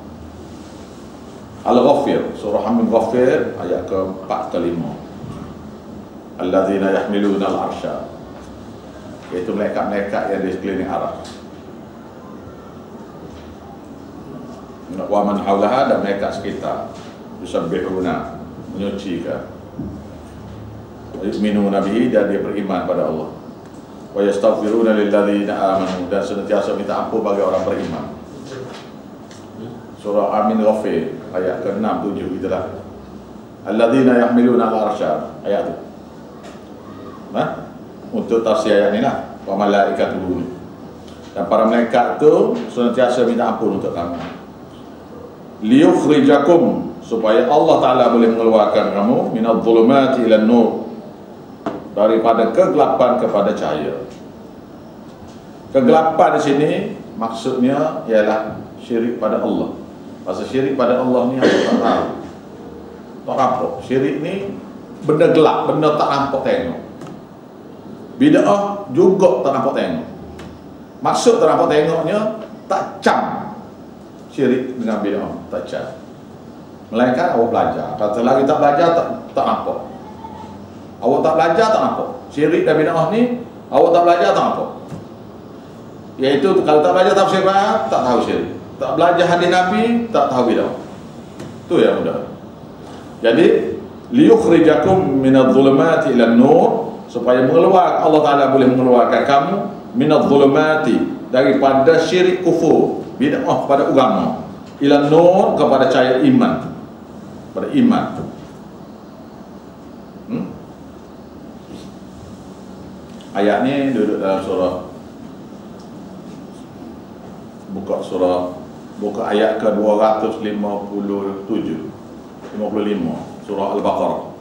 Al-Ghafir, surah Hamid Ghafir, ayat ke-4 ke-5. Alladzina yahmiluna al-arsha, iaitu malaikat-malaikat yang di sekeliling arsy. Wa man haulaha, dan malaikat sekitar, yusabbihuna, menyucikan, yu'minuna bihi, dan dia beriman pada Allah. Wa yastaghfiruna lilladzina amanu, dan senantiasa minta ampun bagi orang beriman. Surah Amin Ghafir ayat ke-6, 7 itulah. Alladzina yahmiluna al-arsha, ayat tu. Untuk tafsir ayat ni lah. Wa malaikatuhu, dan para malaikat tu senantiasa minta ampun untuk kamu. Liyukhrijakum, supaya Allah Ta'ala boleh mengeluarkan kamu minadh-dhulumati ilan nur, daripada kegelapan kepada cahaya. Kegelapan di sini maksudnya ialah syirik pada Allah. Pasal syirik pada Allah ni aku tak tahu, tak nampak. Syirik ni benda gelap, benda tak nampak tengok. Bid'ah juga tak nampak tengok. Maksud tak nampak tengoknya tak cam. Syirik dengan bid'ah tak cam. Melainkan awak belajar. Kata lagi tak belajar tak nampak. Awak tak belajar tak nampak. Syirik dan bid'ah ni awak tak belajar tak nampak. Iaitu kalau tak belajar tafsir Quran, tak tahu syirik. Tak belajar hadis Nabi, tak tahu bid'ah. Itu yang mudah. Jadi liyukhrijakum minadh-dhulumati ilan nur, supaya Allah Ta'ala boleh mengeluarkan kamu minadh-dhulumati, daripada syirik kufur, bid'ah pada agama, ilan nur, kepada cahaya iman, pada iman. Ayat ni duduk dalam surah, buka ayat ke 257, 55 surah Al-Baqarah,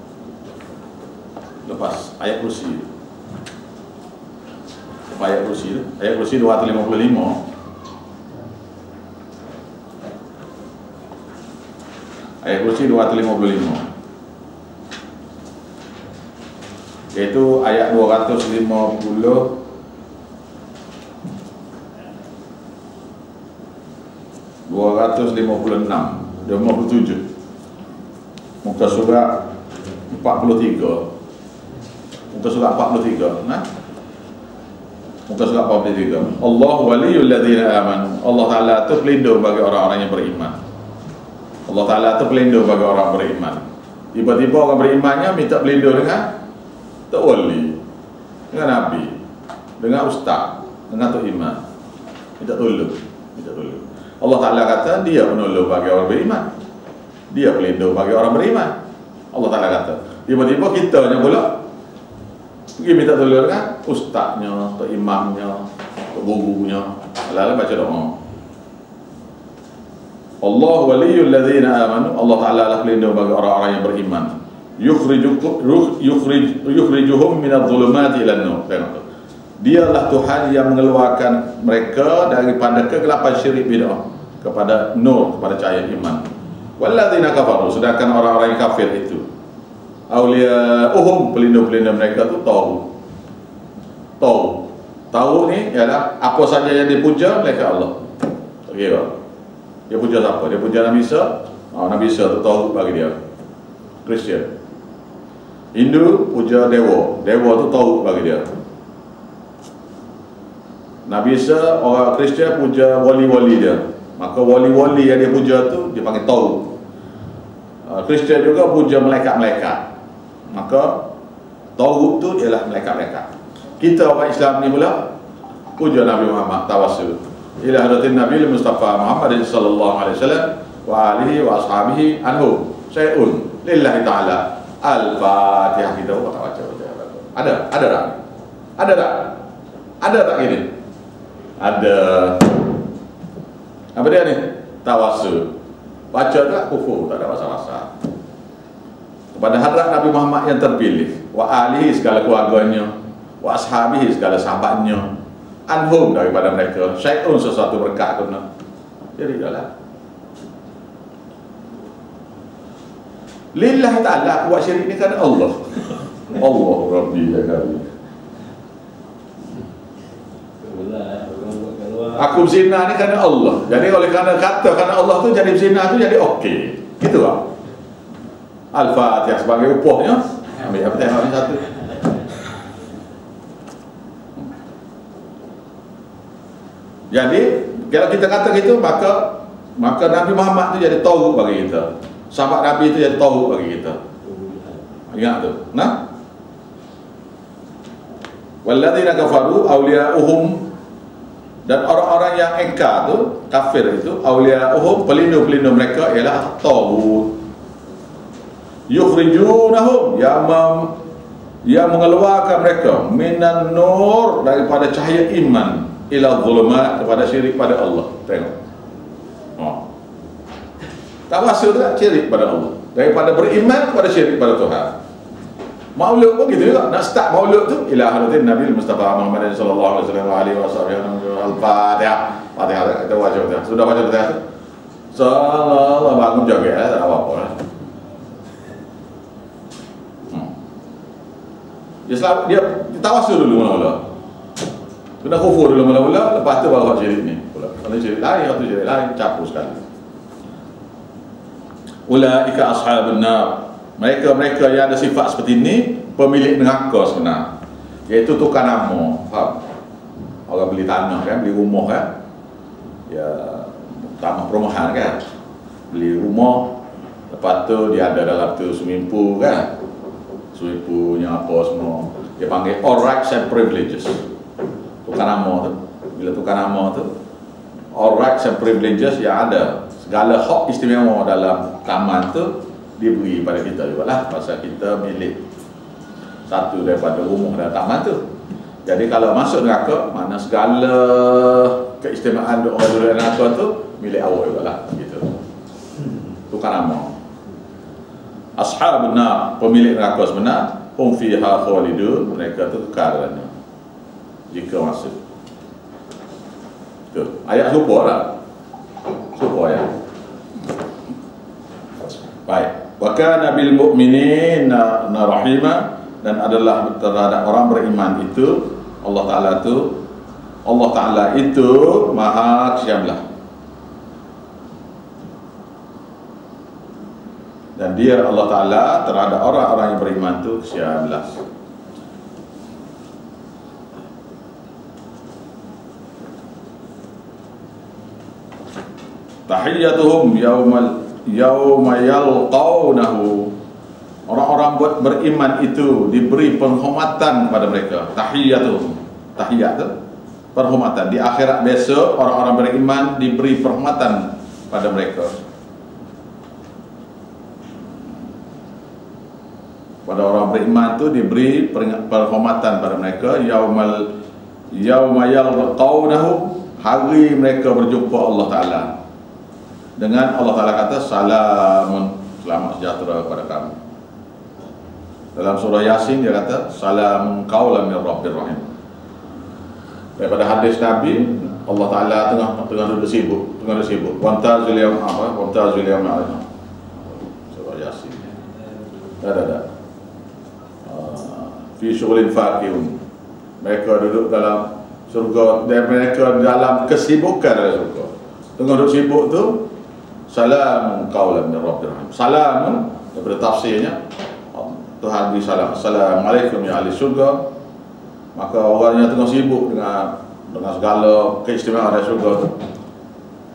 lepas ayat kursi. Ayat kursi 255. Ayat kursi 255, iaitu ayat 250, 256, 57, muka surat 43, muka surat 43, muka surat 43. Allah waliyul ladzina amanu, Allah Ta'ala itu pelindung bagi orang-orang yang beriman. Allah Ta'ala itu pelindung bagi orang beriman. Tiba-tiba orang berimannya minta pelindung dengan Tok Wali, dengan Nabi, dengan Ustaz, dengan Tok Imam, minta tolong. Allah Ta'ala kata dia penolong bagi orang beriman, dia pelindung bagi orang beriman. Allah Ta'ala kata, tiba-tiba kita yang pula pergi minta tolong dengan ustaznya, Tok Imamnya, Tok gurunya, lalu baca doa. Allah waliyul ladzina amanu, Allah Ta'ala lah pelindung bagi orang-orang yang beriman. Yukhrijuhum minadh-dhulumati ilan nur. Dialah Tuhan yang mengeluarkan mereka daripada kegelapan syirik bid'ah kepada nur, kepada cahaya iman. Walladzina kafaru, sedangkan orang-orang yang kafir itu, awliya'uhum, pelindung-pelindung mereka itu tahu ni ialah apa saja yang dipuja mereka Allah. Kira dia puja siapa? Dia puja Nabi Isa. Nabi Isa tu tahu bagi dia. Kristian. Hindu puja dewa. Dewa tu tahu bagi dia. Nabi Isa, orang Kristian puja wali-wali dia. Maka wali-wali yang dia puja tu dia panggil tahu. Kristian juga puja malaikat-malaikat. maka taghut tu ialah malaikat-malaikat. Kita orang Islam ni pula puja Nabi Muhammad, tawassul ila hadratin Nabi Mustafa Muhammad sallallahu alaihi wasallam wa alihi wa ashabihi anhu syai'un lillahi ta'ala. Al-Fatihah kita baca. Ada tak? Ada tak gini? Ada. Apa dia ni? Tawassul. Baca tak kufur, tak ada masalah. Kepada hadrat Nabi Muhammad yang terpilih, wa alihi segala keluarganya, wa ashabihi segala sahabatnya, anhum daripada mereka, syai'un sesuatu berkat guna. Jadi dah. Lillahi ta'ala, buat syirik ni kerana Allah. Allah Rabbi ya kali. Aku berzina ni kerana Allah. Jadi oleh kerana kata kerana Allah tu jadi berzina tu jadi okey. Gitu lah. Al-Fatihah sebagai upahnya. Ambil apa tengok ni satu. Jadi kalau kita kata gitu maka Nabi Muhammad tu jadi taghut bagi kita. Sahabat Nabi itu jadi taghut bagi kita. Ingat tu. Nah. Walladzina kafaru awliya'uhum, dan orang-orang yang engkar tu, kafir itu, awliya'uhum, pelindung-pelindung mereka ialah taghut. Yukhrijunahum, yang mengeluarkan mereka minan nur, daripada cahaya iman, ila zulumat, kepada syirik pada Allah. Tengok. Tawassul tu tak syirik pada Allah, daripada beriman kepada syirik pada Tuhan. Maulud pun gitu juga. Nak start maulud tu ila hadratin Nabi Mustafa Muhammad sallallahu alaihi wasallam. Al-Fatihah. Fatihah kita baca betul. Sudah baca betul. Salah bangun jaga tak apa-apa. Dia tawassul dulu mula-mula. Kena kufur dulu mula-mula, lepas tu baru syirik ni. Kalau syirik lain atau syirik lain campur sekali. Ulaika ashabun nar, mereka yang ada sifat seperti ini pemilik neraka sebenar, iaitu tukar nama. Faham? Orang beli tanah kan, beli rumah kan, ya tanah perumahan kan, beli rumah, lepas tu dia ada dalam tu swimming pool kan, swimming poolnya apa semua, dia panggil all rights and privileges. Tukar nama tu, bila tukar nama tu all rights and privileges yang ada, segala hak istimewa dalam taman tu diberi pada kita juga lah, pasal kita milik satu daripada rumah dan taman tu. Jadi kalau masuk neraka, mana segala keistimewaan orang duduk neraka tu milik awak juga lah, gitu. Tukar nama. Ashabun nar, pemilik neraka sebenar, hum fiha khalidun, mereka tu kekal jika masuk. Tu ayat serupa lah. Serupa ayat. Baik. Wa kana bil mu'minina rahima, dan adalah terhadap orang beriman itu Allah Ta'ala itu Maha Syamlah, dan dia Allah Ta'ala terhadap orang-orang yang beriman itu Syamlah. Tahiyyatuhum yauma yalqawnahu, orang-orang beriman itu diberi penghormatan pada mereka. Tahiyyatuhum, tahiyyat tu penghormatan. Di akhirat besok orang-orang beriman diberi penghormatan pada mereka. Pada orang beriman itu diberi penghormatan pada mereka. Yauma yalqawnahu, hari mereka berjumpa Allah Ta'ala, dengan Allah Ta'ala kata salamun, selamat sejahtera kepada kamu. Dalam surah Yasin dia kata salamun qaulan min rabbir rahim. Daripada hadis Nabi, Allah Ta'ala tengah duduk sibuk, wantazil yawm surah Yasin. Dah. Fi syughlin faqihun, mereka duduk dalam surga, dan mereka dalam kesibukan dalam surga. Tengah duduk sibuk tu, salamun qaulan min rabbir rahim. Salamun daripada tafsirnya, Tuhan beri salam, assalamualaikum ya ahli syurga. Maka orang yang tengah sibuk dengan segala keistimewaan dari syurga tu,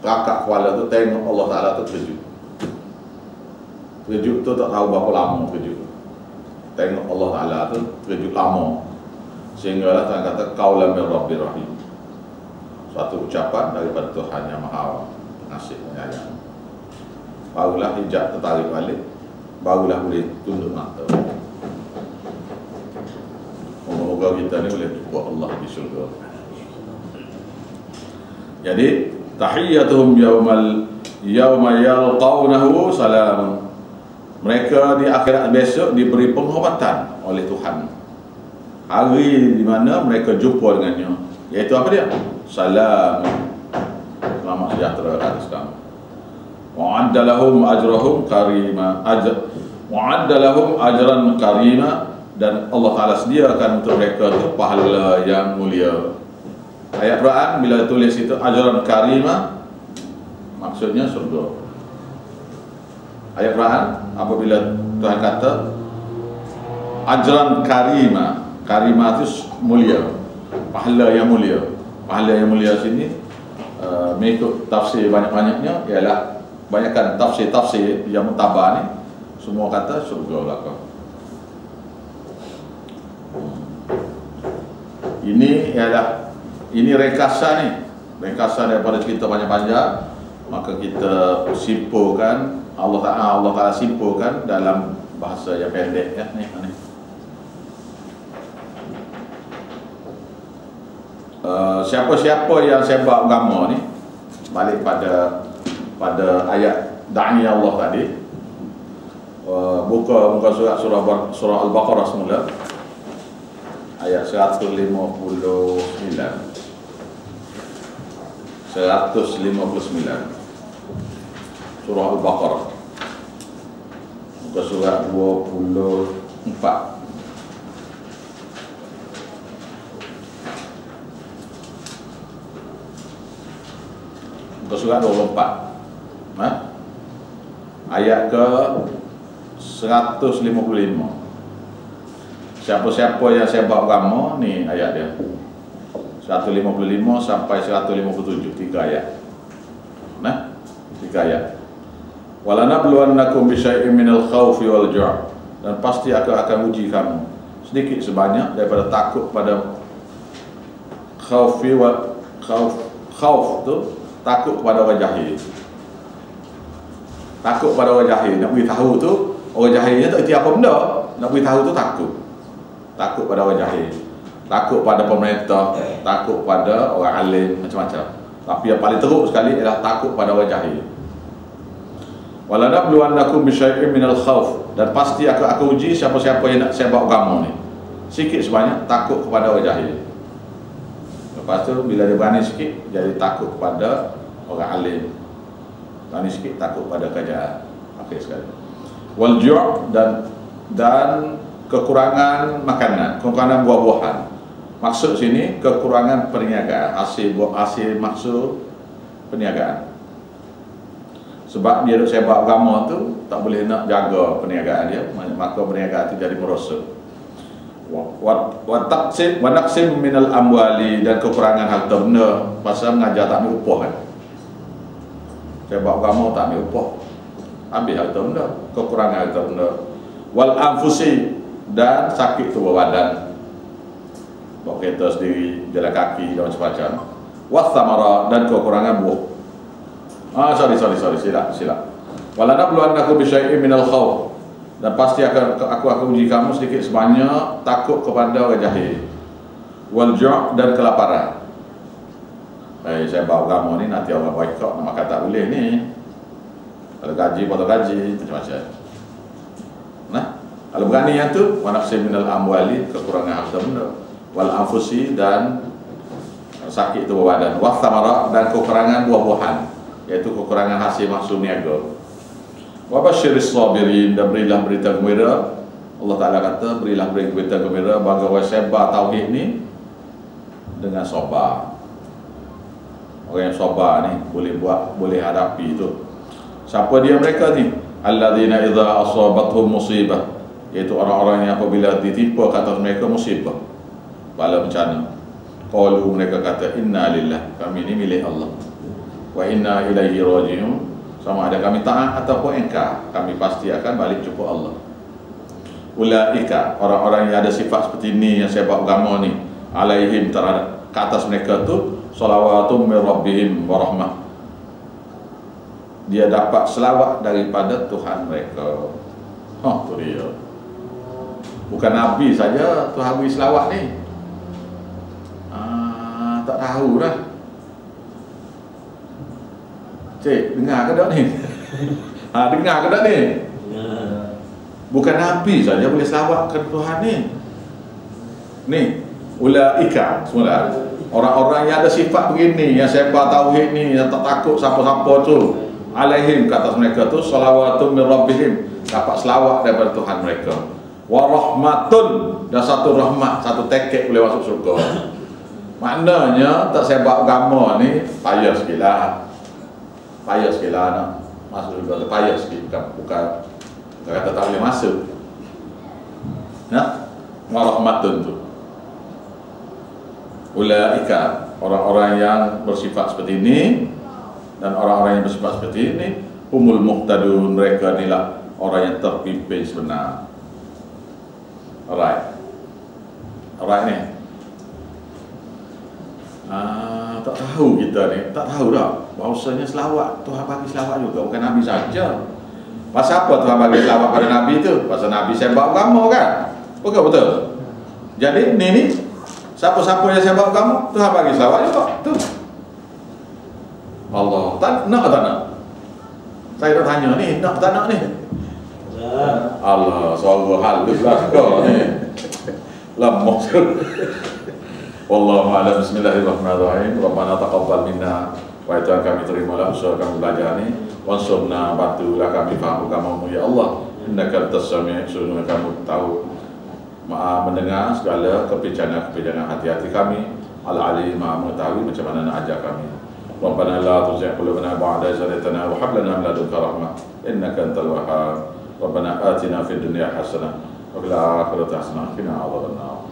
kakak kepala tu tengok Allah Ta'ala tu terkejut. Terkejut tu tak tahu berapa lama terkejut. tengok Allah Ta'ala tu terkejut lama, sehinggalah Tuhan kata qaulan min rabbir rahim, suatu ucapan daripada Tuhan yang Maha Pengasih Penyayang. Barulah hijab tertarik balik, barulah boleh tunduk mata. Moga-moga kita ni boleh jumpa Allah di syurga. Jadi tahiyyatuhum yauma yalqawnahu salam. Mereka di akhirat besok diberi penghormatan oleh Tuhan, hari di mana mereka jumpa dengannya, iaitu apa dia? Salam, selamat sejahtera atas kamu. Wa'adda lahum ajrahum karima, wa'adda lahum ajran karima, dan Allah Ta'ala sediakan untuk mereka itu pahala yang mulia. Ayat Quran bila tulis itu ajran karima, maksudnya surga. Ayat Quran apabila Tuhan kata ajran karima, karima itu mulia, pahala yang mulia. Pahala yang mulia sini mengikut tafsir banyak-banyaknya ialah banyakkan tafsir-tafsir yang mutabar ni semua kata surga belaka. Ini ringkasan daripada cerita panjang-panjang, maka kita simpulkan, Allah Ta'ala simpulkan dalam bahasa yang pendek ya, ni. Siapa-siapa yang sebab agama ni, balik pada ayat da'i Allah tadi, buka surah Al-Baqarah semula, ayat 159. Surah Al-Baqarah, buka surah 24. Buka surah 24, ayat ke 155. Siapa-siapa yang sebab agama ni ayat dia 155 sampai 157, 3 ayat. 3 ayat. Walanabluwannakum bisyai'in minal khawfi wal ju', dan pasti akan uji kamu sedikit sebanyak daripada takut pada khawfi wal khawf tu, takut kepada orang jahil. Takut pada orang jahil, nak beritahu tu orang jahilnya tak erti apa benda, nak beritahu tu takut pada orang jahil, takut pada pemerintah, takut pada orang alim, macam-macam. Tapi yang paling teruk sekali ialah takut pada orang jahil. Walanabluwannakum bisyai'in minal khawf, dan pasti aku uji siapa-siapa yang nak sebab agama ni sikit sebanyak takut kepada orang jahil. Lepas tu bila dia berani sikit jadi takut kepada orang alim, berani sikit takut pada kerajaan. Akhir sekali. Wal ju' dan kekurangan makanan, kekurangan buah-buahan. Maksud sini kekurangan perniagaan, hasil maksud perniagaan. Sebab dia duk sebab agama tu tak boleh nak jaga perniagaan dia, maka perniagaan tu jadi merosot. Wa naqsim minal amwali, dan kekurangan harta benda, pasal mengajar tak ambil upah kan. Sebab agama tak ambil upah, ambil harta benda, kekurangan harta benda. Wal anfusi, dan sakit tubuh badan, bawa kereta sendiri, jalan kaki dan macam-macam. Wathamara, dan kekurangan buah. Silap. Walanabluwannakum bisyai'in minal khawf, dan pasti aku uji kamu sedikit sebanyak takut kepada orang jahil. Wal ju', dan kelaparan. Saya bawa agama ni nanti orang boikot, nak makan tak boleh ni. Kalau gaji potong gaji, macam-macam. Kalau berani yang tu, wa naqsim minal amwali, kekurangan harta benda, wal anfusi, dan sakit tubuh badan, wathamara, dan kekurangan buah-buahan, iaitu kekurangan hasil maksud niaga. Wa basyiris sabirin, dan berilah berita gembira. Allah Ta'ala kata berilah berita gembira bagi orang sebar tauhid ni dengan sabar. Orang yang sabar ni boleh hadapi tu. Siapa dia mereka ni? Alladzina idza asabathum musibah, iaitu orang-orang yang apabila ditimpa ke atas mereka musibah, bala bencana, qalu, mereka kata inna lillah, kami ni milik Allah, wa inna ilaihi raji'un, sama ada kami taat ataupun engkar, kami pasti akan balik jumpa Allah. ulaika, orang-orang yang ada sifat seperti ini, yang sebab agama ni, alaihim, terhadap ke atas mereka tu salawatum min rabbihim wa rahmah, dia dapat selawat daripada Tuhan mereka. Tu dia. Bukan Nabi saja Tuhan beri selawat ni. Tak tahu dah. Cik, dengar ke tak ni? Dengar ke tak ni? Bukan Nabi saja boleh selawat ke Tuhan ni. Ni, ulaika semula. Orang-orang yang ada sifat begini, yang sebar tauhid ni, yang tak takut siapa-siapa tu, alaihim, ke atas mereka tu salawatum min rabbihim, dapat selawat daripada Tuhan mereka. Wa rahmatun, dan satu rahmat, satu tiket boleh masuk syurga. Maknanya tak sebab agama ni payah sikit lah. Payah sikit lah nak masuk syurga tu, payah sikit, bukan kata tak boleh masuk. Wa rahmatun tu, ulaika, orang-orang yang bersifat seperti ini, dan orang-orang yang bersifat seperti ini humul muhtadun, mereka inilah orang yang terpimpin sebenar. Alright ni. Tak tahu kita ni, tak tahu dah bahawasanya selawat Tuhan bagi selawat juga, bukan Nabi saja. Pasal apa Tuhan bagi selawat pada Nabi tu? Pasal Nabi sebab agama kan? Bukan betul? Jadi ni siapa-siapa yang sebab agama, Tuhan bagi selawat juga tu. Allah, nak tak nak? Saya nak tanya ni, nak tak nak ni? Allah, suara halus lah kau ni. Lemah sekali. Wallahu a'lam. Bismillahirrahmanirrahim. Rabbana taqabbal minna, wa Tuhan kami terimalah usaha kami belajar ni. Wansurna, bantulah kami faham agamamu ya Allah. Innaka antas sami', sungguh kamu tahu mendengar segala kepincangan hati-hati kami. Al-alim, Maha mengetahui macam mana nak ajar kami. Rabbana la tuzigh qulubana ba'da idh hadaytana wa hab lana min ladunka rahmah innaka antal wahhab. Rabbana atina fid dunya hasanah wa fil akhirati hasanah wa qina adzabannar.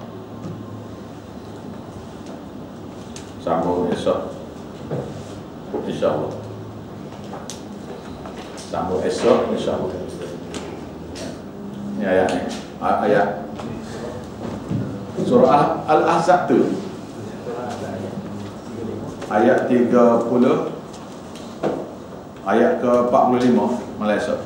Sambung esok insyaallah. Sambung esok insyaallah. Ini ayat ni, ayat surah Al-Ahzab tu, ayat 30, ayat ke-45 Malaysia.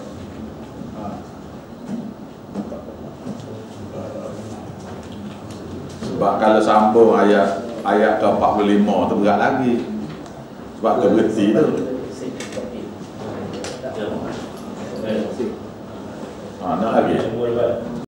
Sebab kalau sambung ayat ke-45 tu berat lagi. Sebab keberhenti tu. Nak lagi.